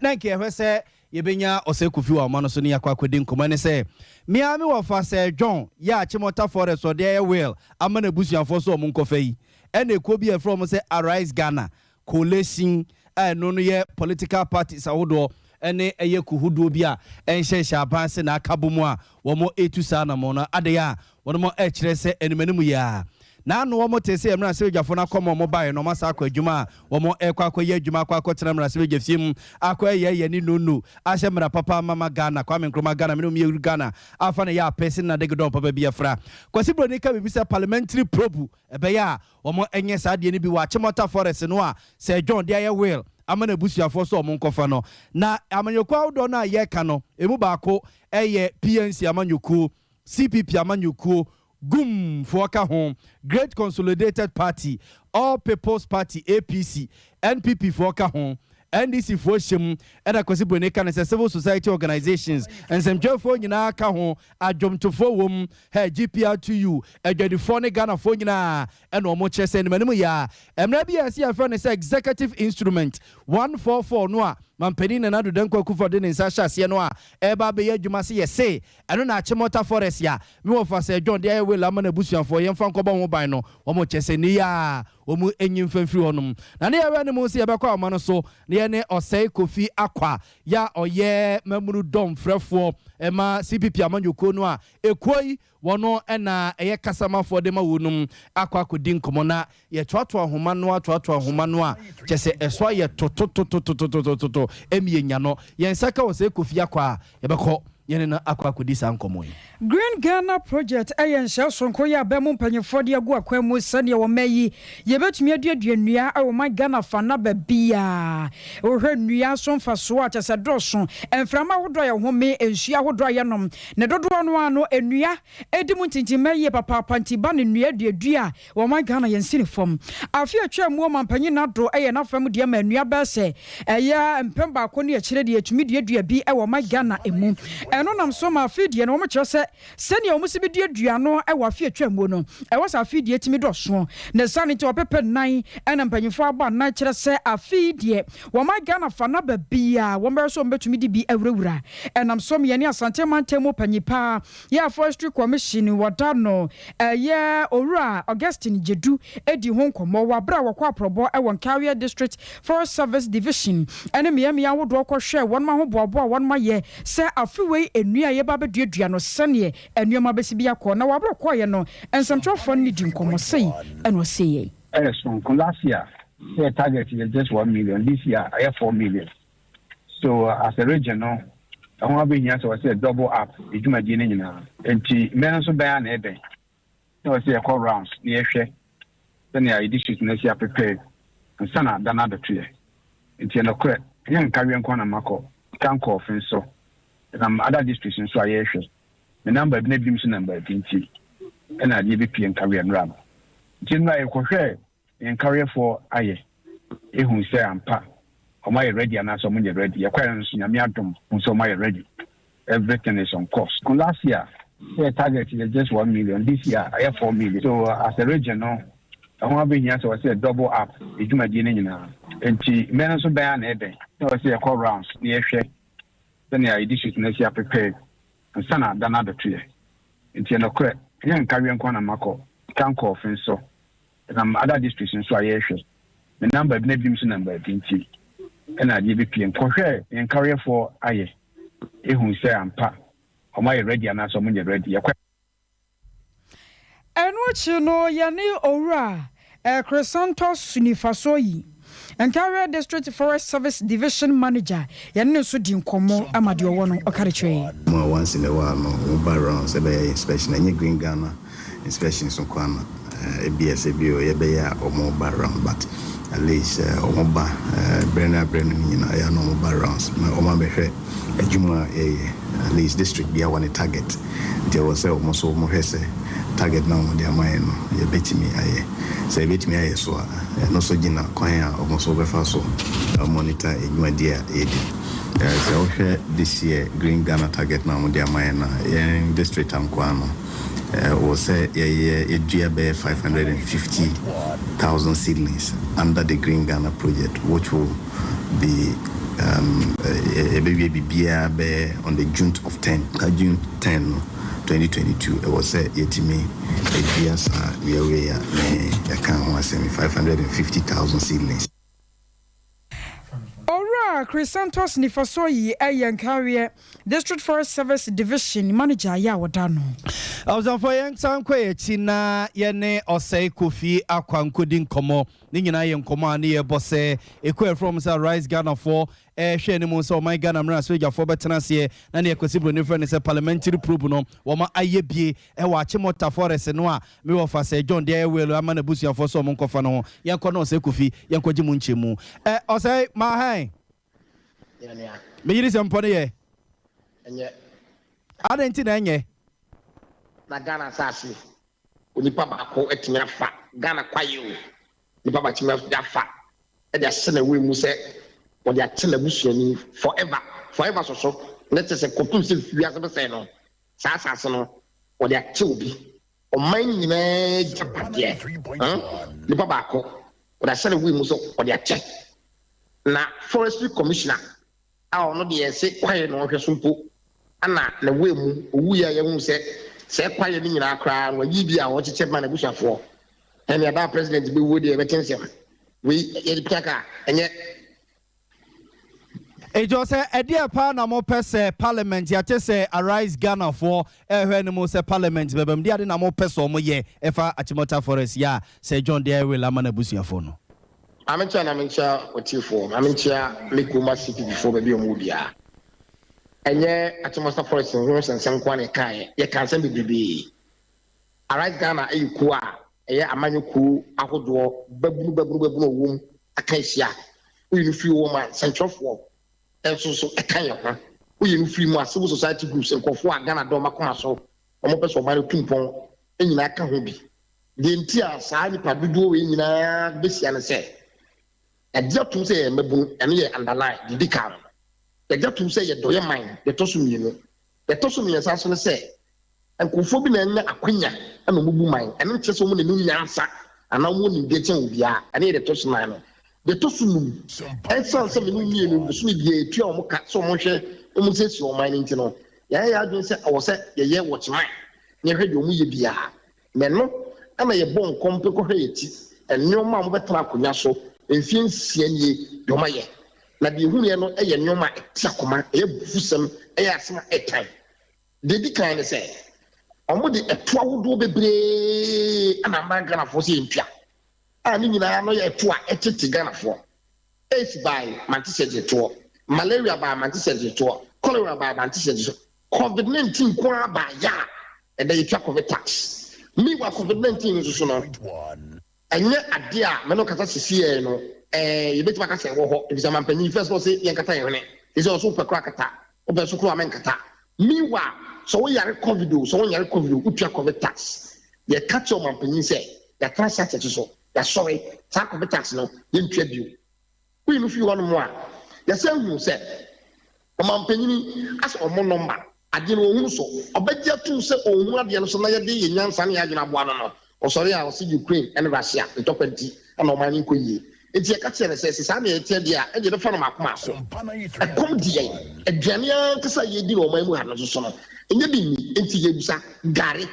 na nke ehwe se yebenya osekufi wa mano so ne yakwa kwedi nkoma ne se mia me wo fa se John ya Chimota Forest so there will amana busuanfo so omun kofa yi ene ekuo bi e from say Arise Ghana coalition no no ye political parties awodo ene eye kuhudo bi a enhye aban se na akabomu a wo mo etu sa na mo no ade ya wo mo e kire se enimanimu ya na no wo mo tese emra se dwafo na komo mo bae no masa akwa adwuma wo mo ekwa akoye adwuma akwa tena mra se dwafiem akwa ye ni nunu ahye mra papa mama Ghana kwa menkroma Ghana me no me yuru Ghana afa na ya person na degedon papa bi afra kwasi bro ni ka bibisa parliamentary probe ebe ya wo mo enye sa de ni bi wa Chimota Forest no a se John de aye will amana busuafo so omun kofa no na amanyokwa udo na ye ka no emu baako eye PNC amanyoku CPP amanyoku Gum Foka Home, Great Consolidated Party, All People's Party, APC, NPP Foka Home, NDC for Shim, and a Cosiboneka and civil society organizations, and some Jeffo Yina Kaho, a jump to 4 women, her GPR to you, a Jediphone Ghana Fonina, and Omoches and Manuya, and maybe I see a friend executive instrument 144 Noa. Mampeni na nadu denko kufa deni sasha sienwa eba be ye dwuma se ye se eno na Chimota Forest ya me wo fa se John de we la mana busuanfo ye mfa nkoba ho ban no wo mo chese ni ya wo mu enyim famfiri honum na ne ye we ne mo se ye bekwa ama no so ne ye ne Osei Kofi Akwa ya oye mamuru dom frefo ema CPP amanyoko no a ekoi wono ena eye kasamafo de ma wonum akwa kodi nkomo na ye twatwa homa no a chese eso ye toto emienya no yensaka Osei Kofi Akwa yebekọ yene na akwa kodi sankomo yi Green Ghana project ayen sha sonko ya ba mu mpanyefo de agu akwa mu sane wo mayi ye betumi aduadua nnua awo ma Ghana fa na ba bia wo hwe nnua sonfa so a chese doso enframa hodo ya home enhua hodo ya nom ne dodo no ano nnua edimu ntintima ye papa pantiba ne nnua duadua wo ma Ghana yensi ne fom afi atwa mu ma mpanyi na do aye na fam de ma nnua ba se eye mpemba akoni a kire de atumi duadua bi e wo ma Ghana emu eno nam so ma afi de no mo kire se sene o musi bi duadua no e wa fi atwa mu no e wa sa afi de etimi doso ne sane ti opepe nan ena mpanyifo aba na kire se afi de wo ma Ghana fa na ba bia wo mber so mbetumi di bi awurawura enam so me ne asante mantemu panyipa ya forestry commission wada no ye owura Augustine Jedu edi ho nkomo wa bra wo kwa probo e won Carrier District Forest Service Division ene me wodo ko hwe won ma ho bobo won ma ye se afiwe enua ye ba beduadua no sane enuama besibia ko na wa bra ko ye no ensamtrofo ni di nkomo sei eno sei so last year the target is just 1 million. This year I have 4 million. So as a region no I want to be here so I say double up the juma di nyina enti men so ba na ebe so I say a call rounds near hwe then ya district na sia prepare and sana dana the tree enti na kre yan carry nko na mako kan ko fin so and other districts so I hwe the number na bi so number enti and I dey be carry and ram enti na e ko hwe in carry for aye ehun say ampa o my ready and so much ready ya kwara nso nyame adom so my ready everything is on course last year the target is just 1 million. This year I have 4 million. So as a region no I want to be here so I say double up the juma di nyina enti men so ba na ebe so I say a call rounds near hwe then ya district na sia prepare and sana dana the tree enti na kre yan carry nko na mako kan ko fin so and other districts so I hwe the number na bi so number enti and I give you and in career for aye. Ehun say ampa. O my ready and so much ready. And what you know, yani ora Crescentos Sunifasoyi. And Carrier District Forest Service Division Manager, yani so di nkomo amadio wono okariche. Once in a while, no background, inspection, any Green Ghana inspection so kwana. ABSABO, yebaya or more background, but at least Omoba, Brenna, I know backgrounds. My Oma Behe, a Juma, at least district be one target. There was almost target now on their mind. You bet me, I say, bet me, I saw no so Gina, Koya, almost over so monitor a new idea. So this year, Green Ghana target now on their mind, in district Amquano. Was a 550,000 seedlings under the Green Ghana project, which will be baby bibia be on the June 10 2022 it was yetimi years we account 550,000 seedlings. Ora Chris Santos Nifasoyi Ayankarie District Forest Service Division Manager ya wadano. Awzafo yensan kwa china yene osei Kofi akwankodi nkomo ni nyina ye nkomo ani ye bose ekwe from say Rise Ghana for hwe ni mu so my Ghana mra so jafo betena se na ne ekwesibro ne friend say parliamentary probe no wo ma ayebie e wa Chimota Forest no a me wo fa say John dey welu ama na busuafo so mo nkofa no yenko no osei Kofi yenko gi mu nchemu osei ma hai me yiri se mpone ye enye adenti na enye na Ghana sasi onipa baako etinya fa Ghana kwaye o nipa ba chima fa e dia sene we mu se o dia tele busuani forever so let us say kopum se fiya se be say no sasa no o dia che obi o man nyina japade nipa baako o dia sene we mu so o dia che na forestry commissioner a ono de se kwaye no hwe so mpo ana na we mu owu ya ye hu se kwaye ni nyina akra wa yibi a wo cheche ma na bushafo and the president be would have attention. We piaka and just a dear partner more per parliament, ya say Arise Ghana for animals parliament, but the other more person ye if I Chimota Forest, ya say John Deere will amana busia phone. I'm in China, what you for? I'm in Chia, Likuma City before baby Mudia. And yeah, at Chimota Forest and some Kwane Kai, ye can't send the baby. Arise Ghana, a kwa. Amanyoku ahodo baburu wom akanhia we free woman central for enso so ekan ho we free mu civil society groups nkofo Ghana do makoma so omo peso mari tumpon enyina aka ho bi de ntia saa ni padudo we nyina besia ne se ejatum se ye mabunu ene ye underline de dika ejatum se ye doye man de tosumi sa so ne se nkofo bi na nya akwanya ana mubu man ene che so mu ne nyansa ana mu ni de chen obia ene de tosuna no de tosunum ensan se me nu mienu so ni bia etua o ka so mo hwe o mu sesi o man nti no ya adun se o se ye watchman ne hwe de o mu ye bia me no ama ye bon kompe ko hwe yeti ennyoma mo betra akonya so enfie nsia nie de o ma ye na de hu ne no ye nnyoma etiakoma ye bufusem ye asema etan de di kan ne se omo de eto awodo bebre ana man Ghana fo se mpia ani nyina no ye eto a etete Ghana fo AIDS by mantisege to malaria by mantisege to cholera by mantisege COVID-19 kwa ba ya e dey twa COVID tax mi wa COVID-19 so no enye ade a me no kasa sisi no ye betima ka se wo ho e bisa mampanyi first of say ye kata ye hene e so so pekra kata obe so kro amen kata mi wa so we yare COVID so we yare COVID upia COVID tax ye catch your mampanyi say ya transact so ya sorry ta COVID tax no ye ntwa bio we no fi one mo a ya say hu say o mampanyi as o mo number ade no hu so obegia tu say o hu ade no so na ye de ye nyansa na ya gina boa no o sorry a o si Ukraine and Russia ntokwanti ana o man nko yie enti e catch say sa na ye tie dia e de fa no makoma so e kom die aduane an kasa ye di o man mu ha no so no enye bi ni enti ye busa gare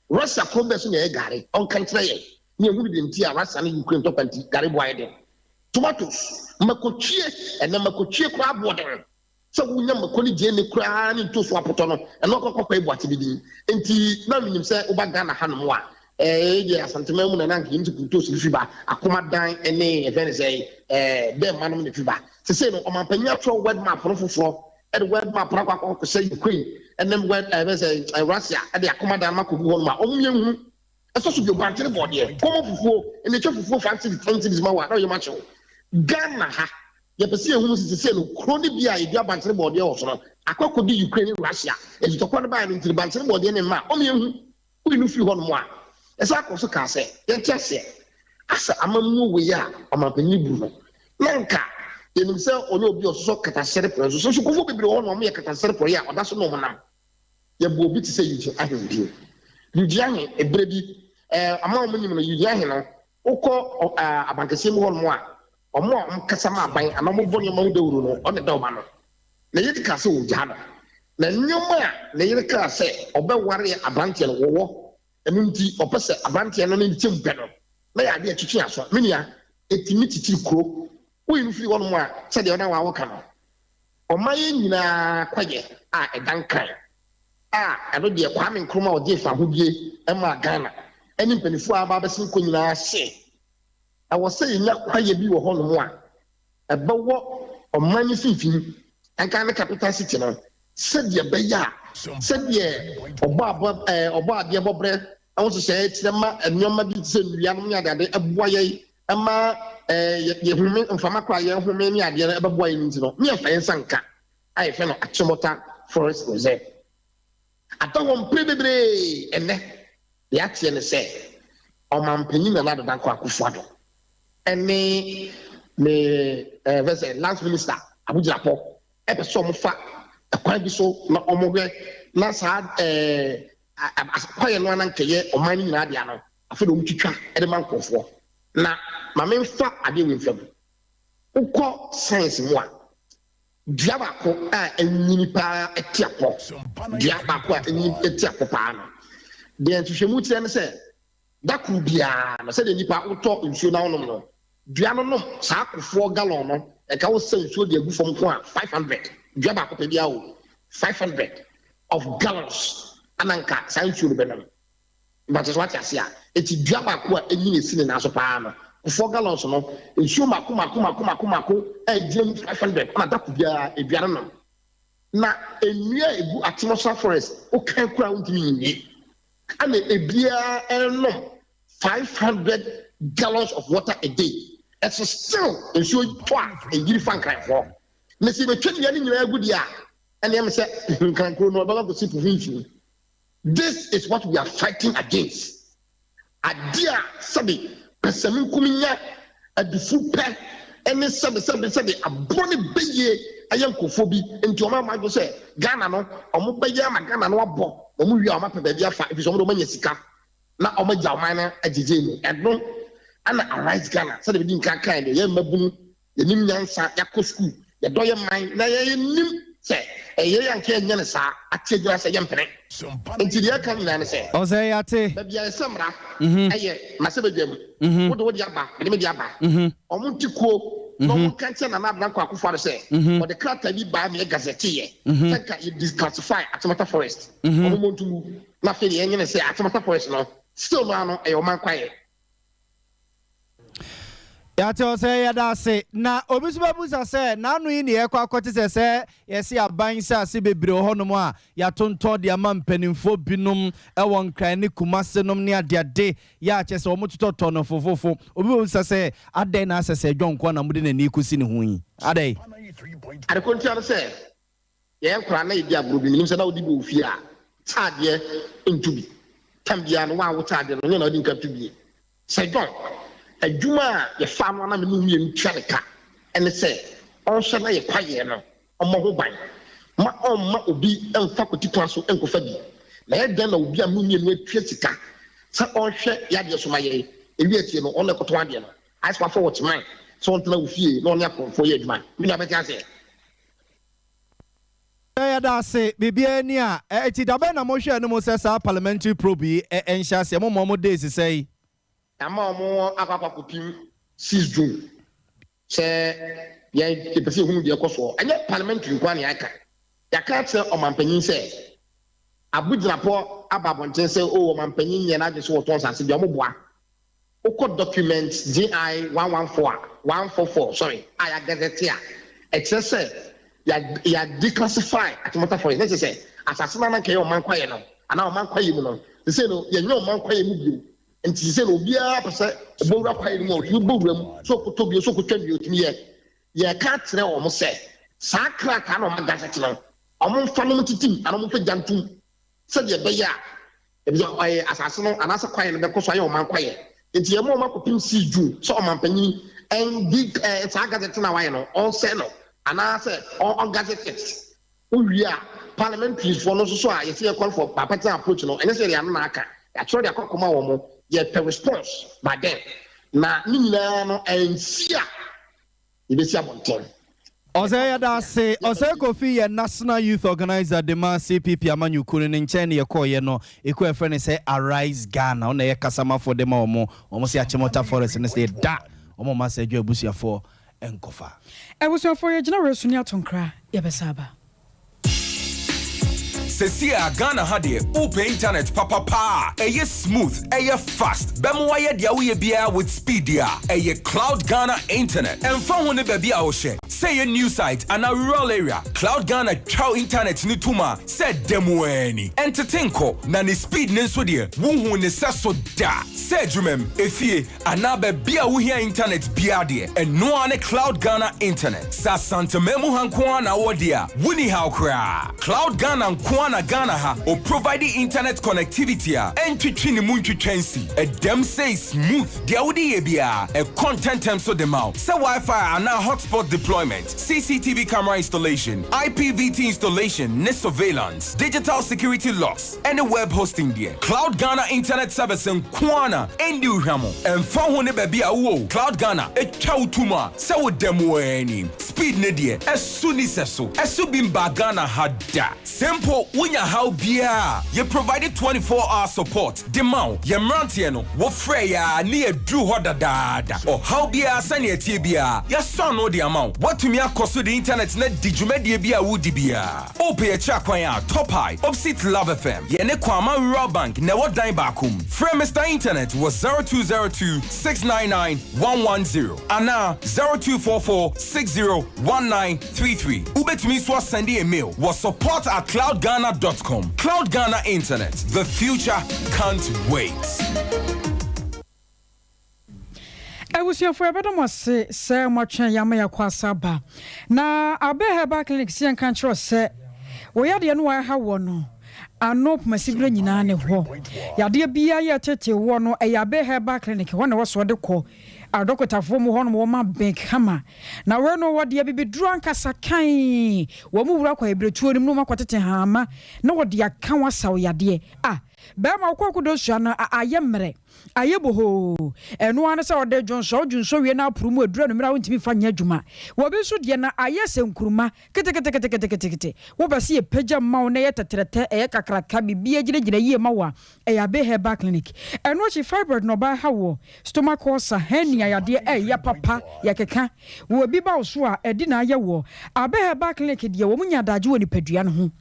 Russia kombe so na ye gare on kantre ye ni ehu bi enti a Russia na Ukraine ntokwanti gare boa ye tomatoes makochie ena makochie kwa aboden so wunya makoni je ne kura ni to so apoto no ena kokko e boate bidin enti na minim se oba Ghana hanom a ye asantema mu na nanka yimti kuto so fiba akoma dan ene e fene say be manom ne fiba se say no o mampanya tro word map no foforo e word map na kwakọ say Ukraine and then word say Russia e de akoma dan makobu ho ma omye hu eso so bi obantere bode komo fufuo ene twa fufuo fancy 20 ma wa na yo macho Ghana ha ye pese ehunu sisi no kroni bia e bia bantere bode o so no akokodi Ukraine Russia e jitokwa na ba no ntiri bantere bode ne ma omye hu we no fi ho no mo a esa akoso ka se ye tiase asa amamu we ya amapanyi bu no nanka yenim se onye obi ososo katasere prezo so kofo bebre ho no mo ye katasere pro ya oda so no mo nam ye bo obi ti se yuji ahembi yuji ahe ebrebi ama mo nyim no yuji ahe no ukọ abankese mu ho no mo a omo kasa ma ban ana mo bonyo ma wudawuru no o de da ma no na yedi ka se wo ja no na nyoma na yedi ka se obeware abrantie no wo enu nti opese abrantie no ne ntim pe no na ya de atwitwe aso menia etimi titiri kro wo yin firi wono a se de ona wa wo ka no omaye nyina kwaye a edan kan eno de Kwame Nkrumah o de fa hodie e ma Ghana eni mpanifu aba besin ko nyina hye awo se nya kwaye bi wo hono mo a ebewo omani finfin anka na capital city no se de be ya se de obo ade bobre awon so se tirema enoma bi se nua no nya ade eboa ye ama ye humi mfama kwa ye humi ni ade eboa ye nti no me fa yensanka ai fe no Achimota Forest Reserve atawon prebebre ene ya tie ne se omampanyin na nado dan kwa Akufo-Addo ene me last minister Abujapo epeso mo fa akwan bi so na omogwe na sa kwaye no anankeye omani nyina dia no afedo mutwitwa e de mankofo na mamemfa ade wemfam ukọ science mo a dua bako a enyini pa etiapo dua bako a enyini etiapo pa no de ntwehwemu tire ne se dakru bia na se de nipa utọ nsuo na wonom no dua no nom sa Akufo gallon no e ka wo se nsuo de agu fam ko a 500 dua bako pe bia wo 500 of gallons ananka sa nsuo be no but so what asia eti dua bako a enyini sine na so pa no 4 gallons no nsuo mako e diem 500 na dakru bia e bia no na enua egu Achimota Forest o kan kura untimi nyi ana ebia no 500 gallons of water a day. It's still nsuo twa e yiri fan kan fo na si betwe dia ni nyina agudi a ene am se kan kro no baba go si province. This is what we are fighting against. Adia sabi pesamin kuminya adufu pe ene sabi abroni beye ayankofo bi enti o ma go se Ghana no omo beye ma Ghana no abo omo wi o ma pe bia fa if so mo manya sika na omo ja o man agije ni edno ana arise Ghana so de bi nka kan de ye mabunu ye nim nyansa yakọ school ye do ye man na ye nim se ye yanke nya ne sa ategura se ye mpene enti de kan na ne se o se ya te ba bia semra eye ma se bedwam wo do wo di aba de me di aba omo ntikuo no mo kan che na na Blanco Akufo-Addo se o de krata bi ba me gazette ye tanka you disclassify Achimota Forest omo montu na fe ye nya ne se Achimota Forest no still no e o man kwaye ya te say ya da se na obi so babusa se na anu yi ne ye kwa akote se ye se aban se ase bebre honom a ya tonto de ama mpanimfo binom e won kran ne kumase nom ne adeade ya che se omototo no fofofo obi babusa se adan na asese dwonko na mude na ni kusi ne ho yi adai ade konti ade se ye nkra na idi aburo bi nim se na odi bi ofi a tade ntubi tambia no wa wo tade no ne na odi nkatu bi se dwon adwuma ye fa no na me no mie ntwaleka ene se onhwe na ye kwaye no omo ho ban ma omma obi emfa kotikwa so enkofa bi na ye den na obi a mie no atwa sika sa onhwe ya de so ma ye ewi atie no on ekoto ade no ice for what man so on tena ofie no on yakonfo ye adwuma mi na beti ase ya da se bibia ni a eti dabe na mo hwe no mo se sa parliamentary probe enhya se mo days sei ama omo akapapopim 6 June se ye tepese hunu de ekoso anye parliamentary nkwan ya aka ya ka tse omampanyin se Abujapo ababonten se o omampanyin ye na je so woton sase bi omoboa oko document GI 144 sorry aya gazette a ekse se ya declassify Achimota Forest ne se asase na nka ye omankwaye no ana omankwaye mu no se no ye nye omankwaye mu bi nti se no bia pese bowura kwaye mu o bowura mu so ko tobi so ko twani otimi ye ka tere o mo se sa kraka na o magazette no o mo fa no titim ana mo fa jantum se de be ya e bi asase no ana se kwaye no be ko so aye o man kwaye nti ye mo makopim si ju so o man panyi en big sa gazette na waye no on se no ana se on gazette o wi a parliamentary for no so a ye se call for party approach no ene se ya na aka ya choro de akokoma wo mo ye per response by them na ni nyina no ensia ibesi abonten Ose da say Ose Kofi ye National Youth Organizer de ma CPP amanyuku ne nchen ye koye no eko friend say Arise Ghana on ye kasama for dem omo say Achimota Forest ne say da omo ma say dwa busuafo enkofa ebusuafo ye gina resuni atonkra ye besaba Sesia Ghana hade open internet papa eye smooth eye fast bemo waye dia we bia with speed dia eye Cloud Ghana internet and phone woni baby a wo share say a new site and a rural area Cloud Ghana chow internet ni tuma said demo any entertain ko na ni speed ne so de wo ne saso da say jumem efie ana baby a wo here internet bia de and no ane Cloud Ghana internet sa santa memu hanko na wo dia woni how kra Cloud Ghana na Ghana ha or providing internet connectivity and twitchini muntwitwensi a dem say smooth dia wodi ebia a content term so dem out say Wi-Fi and now hotspot deployment CCTV camera installation IPVT installation net surveillance digital security locks and web hosting there Cloud Ghana internet service in Kwana and Uhamo and phone woni baby a wo Cloud Ghana e tuma say wo dem any speed ne there as soon as so bimba Ghana hada simple Unya how bia you provided 24-hour support demand ye mrantie no wo freya na ye dru hoda dada or how bia sane etie bia ya son no the amount what to me akoso the internet na dijumedie bia wudi bia ope ye cha kwan ya top high opposite Love FM ye ne kwama rural bank na wo dan bakum free Mr Internet was 0202-699-110 and now 0244-601933 ubetumi so send a mail was support@cloudghana.com. Cloud Ghana Internet. The future can't wait. I was here for a better must say much Yamaya Kwasaba. Now, I bet her back clinic, see and control say, we are the annoy how one. I know Massibra Nina ho. Ya dear Bia Yatete one, a yabe her back clinic, one was what they call. Our doctor form one woman big hammer. Now we know what the baby drunk as a kind. Womu rock a bretu no maquate hammer. No what the account was so ya dear. Ah, Bama Kokodoshan, I am mere. Ayebo and one saw de John Sojun so we now promo drone around to me fanya juma. Wabi so diana ayes and kruma kete. Waba see a peja mauneta trete a kakrakabi be a ye mawa a yabe her back clinic. And watch a fiber no by how stomach was a henny ya dear ya papa yakeka. Wo be bouswa a dinner ya wo. Abe her back clinic ya womunya daju any pedrian home.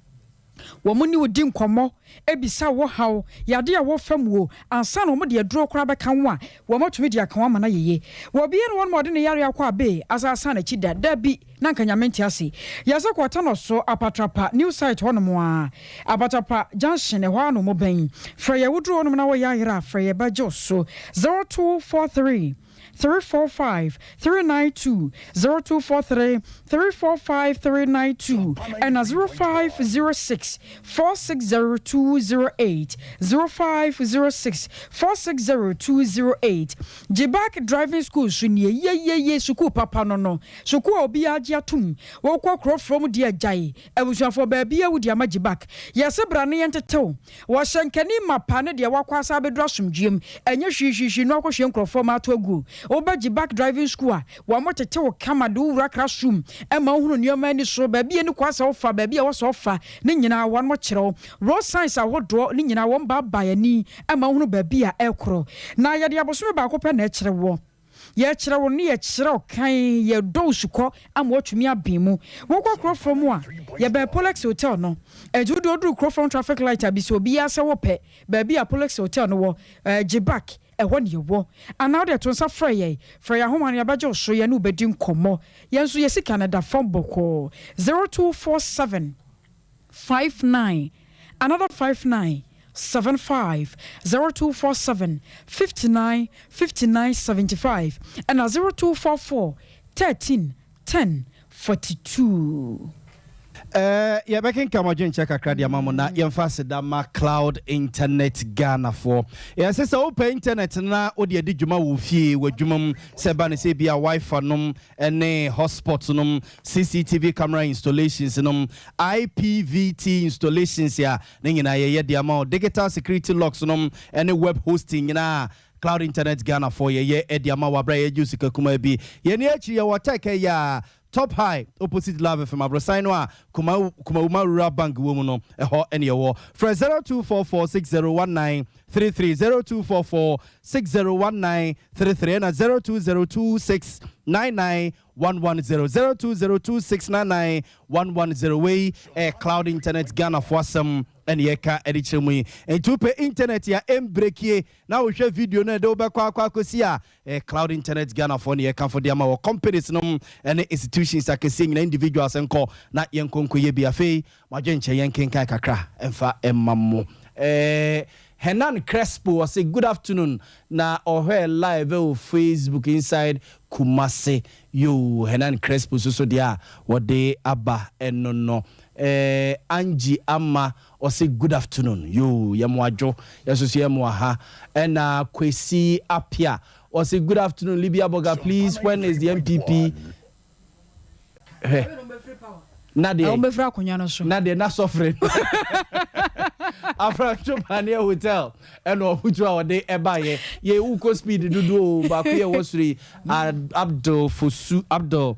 Womuni wo dim komo ebisa wo haw yade a wo fam wo ansa na wo de aduro kora beka wo a wo matumi de aka ma na yeye wo bie no won mo de ne yare akwa be asasa na chida da bi na nkanyamenti ase yasa kwata no so apatrapa new site hono mo a apatrapa junction e ho ano mo ben fra ye woduro no na wo yare fra ye bajo so 0243 345-392 0243-345-392 and 0506-460208 0506-460208 Jibak driving school sunye ye suku papa no suku obi agi atum wo kwakro from dia jai ebusuafo ba bia wudi ama Jibak yesebra ne yentetew wo hyenkani mapa ne de wakwasa bedu asomdwiem enye hwihwihwi no akohwe nkrofo ma to agu Obaji back driving school wa motete wo kamado wura classroom e ma hunu nioma ni so ba bia ni kwasa ofa ba bia wo so ofa ni nyina wan mo kire road science ahodo ni nyina won ba bayani e ma hunu ba bia ekro na ye de aboso ba ko pe na kire wo ye kire wo ni ye kire kan ye do suko am watumi abimu wo kwa kro from a ye be Polex hotel no ejudo do kro from traffic light abiso bia se wo pe ba bia Polex hotel no wo Jibak ehon ye wo ana de to nsa frey homa ne abaje so ye no bedi nkomo ye nso ye sika na da phone boko 0247 59 another 59 75 0247 59 59 75 and 0244 13 10 42 yeah, back in Kamajin check a cradia mamona, yemfase dama Cloud Internet Ghana for. Yes, it's open internet na odi edi juma wufi we jumam sebane se bia Wi-Fi num ene hotspot num CCTV camera installations num IPVT installations ya nyina ye de ama digital security locks num ene web hosting na Cloud Internet Ghana for ye Ediama Wabra Jusika Kumabi. Yeniachi Wateke ya Top High opposite Love from Abrosainoa Kuma Rural Bank woman any award for 0244601933 0244601933 and 0202699110 0202699110 way Cloud Internet Ghana for some and yeka edichemu and to pay internet ya breakie now we share video na do ba kwa kosia Cloud Internet Ghana for yeka for them our companies no and institutions are seeing individuals enko na yenkonko ye bia fei majenche yenkenka kakra emfa emmammo Henan Crespo was say good afternoon na ohe live on Facebook inside Kumase yo Henan Crespo so dia wode aba enono Angie Amma or say good afternoon yo yamwajo yeso yamwa ha na Kwesi Apia or say good afternoon Libya Boga please when is the MPP Nadia na suffering After Chopania Hotel and Hutua de Ebaye, ye uko speed dudu Bakuya was Abdul Fusu Abdul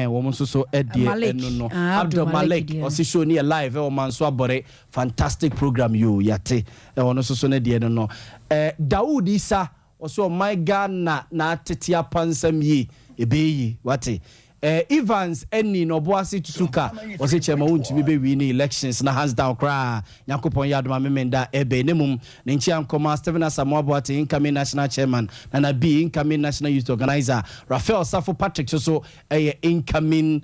woman so Eddie no Abdul Malik or Sishoni alive or Manswa Bore fantastic program you yate or so Eddie no Daoud Isa also my Ghana na tetia pansam ye ebeyi wate Evans any no boasi tutuka was a chairman won't be winning elections na hands down cry Yakupon Yadma Memenda Ebe Nemum Ninchiam Koma Stephen Asamoah incoming national chairman and a be incoming national youth organizer Raphael Safo Patrick so a incoming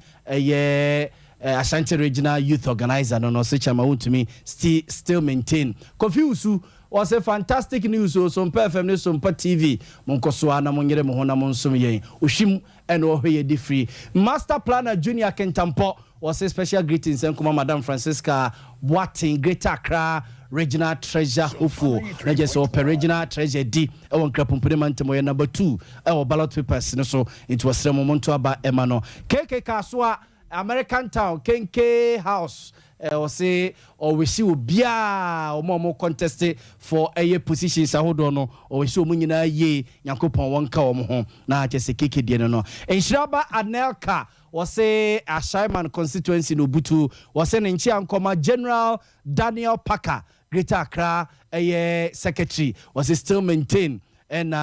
Ashanti regional youth organizer no such chairman won't me still maintain Confuse was a fantastic news so some FM news some TV Monkosoa na monyere mohona monsum yen Ushim and Ohe free Master Planner Junior Kentampo was a special greetings and kuma Madam Francisca Boating Greater Accra Regional Treasure Hopeful na just open Regional Treasure D e won krapumpudement mo number 2 e ballot papers no so it was moment aba emano KK Kaswa American Town Kenke House or say or we see bia or more contested for a positions ahodono or we show munyina ye Yakupon wanka omo na just keke de no Enshiraba Anelka was say a Shaiman constituency no butu was an Enchiankoma General Daniel Parker Greater Accra a secretary was still maintained and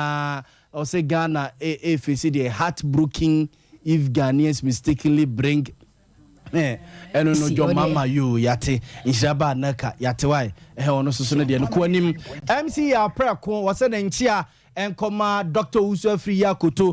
or say Ghana if you see the heartbreaking if Ghanaians mistakenly bring and no your mama you yate Ishaba Naka yate why ono so no de no ko anim MC ya prayer ko was an enchia and comma Dr. Uso Free Yakoto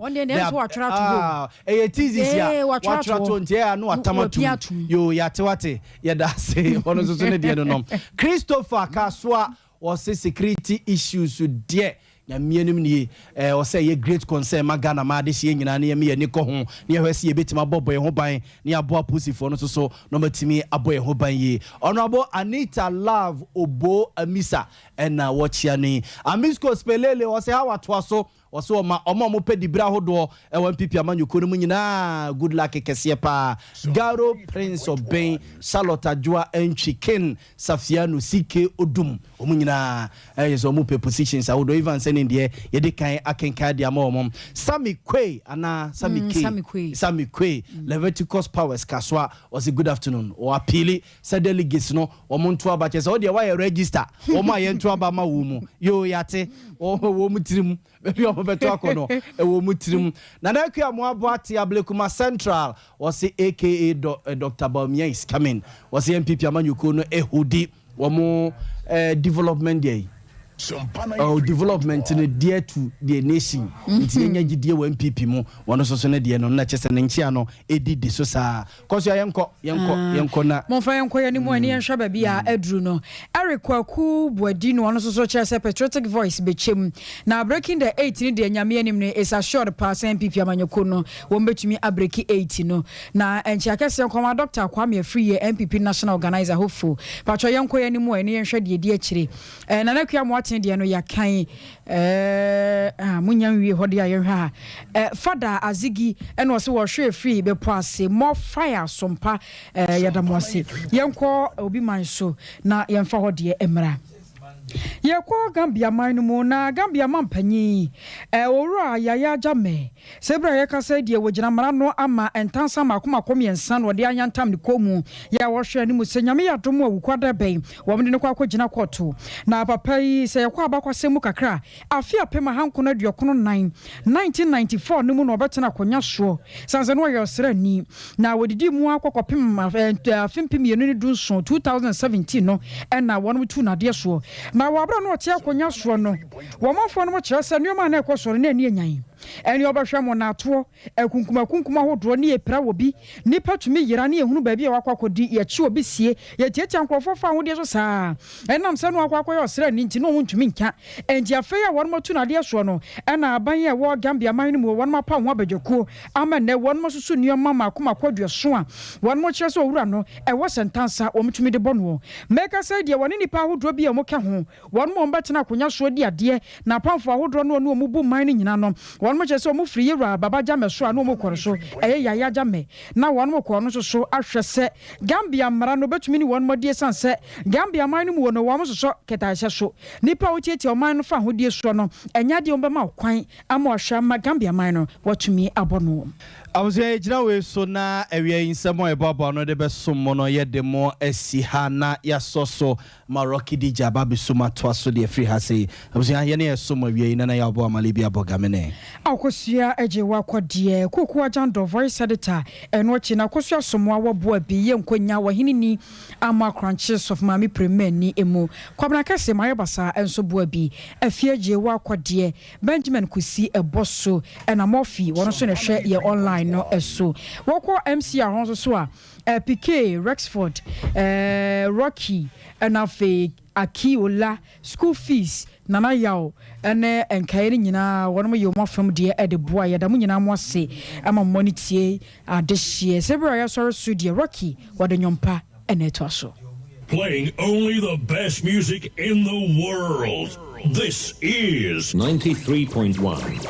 tizis ya watrato ntia no atamatu yo yate wate yada say ono so no de no Christopher Kaswa was security issues there na mienum nie o say ye great concern magana ma de hie nyina na ye ne ko ho ne hwese ye betima bobo ye ho ban ne abo apusifo no so no matimi abo ye ho ban ye honorable Anita Love Obo Amisa na wochia ni Amisco Spelele o say how atwa so so ma omo pedi bra hodo e wan pipi amanyuko no nyina good luck kese pa Garo Prince of Ben Charlotte Adjoa Enchiken Safiano CK Odum omunyina yeso mu pe positions ahodo even sending there ye de kan akenka dia ma Sami Kwe ana Sami Kwe Leviticus Powers Kaswa was a good afternoon o appeal said delegates no omonto abache so de why register o ma ye nto aba ma wo mu yo yate o wo mutirim beto akono e wo mutirim na na kwa mo aboate Ablekuma Central was aka Dr. Bawumia is coming was MPP amanyuko no ehudi wo mo development there development in dear to the nation ntinya gidie wa MPP mu wono so ne de no na chese ne nchia no edidi so saa koso yenko na monfa yenko ya ni mu ani yenhwa ba bia aduru no Eric Kwaku Boadi no wono so chese patriotic voice bechem na breaking the 8 ni de nyame anim ne is a short pass MPP amanyoko no wo betumi abreki 8 no na enchia kese nkoma Dr. Kwame Free MPP national organizer hopeful patro yenko ya ni mu ani yenhwa de di akire na na kwa de no yakan munyan wie hode ayehwa Father Azigi eno so wo hwe free be poase more fire Sompa yadamwase yenko obi man so na yemfa hode emra Yekwa Gambia mine na Gambia mampanyi owura yaya jame sebra yeka say de wogina mara no ama entansa makoma komiensa no de anyantam ne komu ya wohwe ni musenyame yadom a wukwada ben wo mde ne kwa akogina koto na papa yi se yekwa abakwasemu kakra afia pema hankono aduokono 9 1994 ne mu no obetena konya so sanse no yosra ni na wodidi mu akokopem afimpim yenu ni dunso 2017 no na wonu tu na de so na wabra no tie akonya so no wo mafo no mo kire se nneoma na ekosoro na ani enyan eni obahwe mo na ato kunkuma hodo ne epra obi nipa tumi yira ne ehunu baabi e wakwakodi ye chi obi sie ye tietia nkrofo fa ho de so saa enam se no akwakoy osra ni nti no huntumi nka enji afei a won mo tu na de so no na aban ye wo Gambia man no mo won ma pa ho abadwako ama ne won mo susu nneoma makoma kwaduaso a won mo kire so owura no e wo sentansa wo mtumi de bono meka say de won nipa hodo bi e mo ka ho won mo mbetena konya so de ade na pamfo hodo no no mu bu man nyina no won mo chese mo free yura baba jame so anu mo koro so yaya jame na won mo koro no so ahwese Gambia mara no betumi ni won mo die sanse Gambia man mu wono won so keta hye so nipa wo tietie o man no fa hodie so no enya de o be ma kwan ama ohwa ma Gambia man no watumi abono awuze ejira we so na ewie insemo ebobo no de be sommo no ye de mo esi ha na ya soso maroki di jaba be soma to aso de free ha sei awuze ya ne somo wie na ya obo amale bia bogamene akosua eje wa kwade kuku agando voice editor eno chi na kosua somo awobo abi ye nkonya wahinini ama crunches of mami premier ni emu kwabna kase maye basa enso bo abi afie je wa kwade Benjamin Kusi eboso ena mofi wono so ne hwe ye online no eso woko MC ahonso so a PK Rexford Rocky enafe Akiola school fees nana yaw ene enkaire nyina wono ye mo fam de e de boa ye da mo nyina mo ase ama monitie adehie sebra ya soro studio Rocky wadanyompa ene to aso playing only the best music in the world. This is 93.1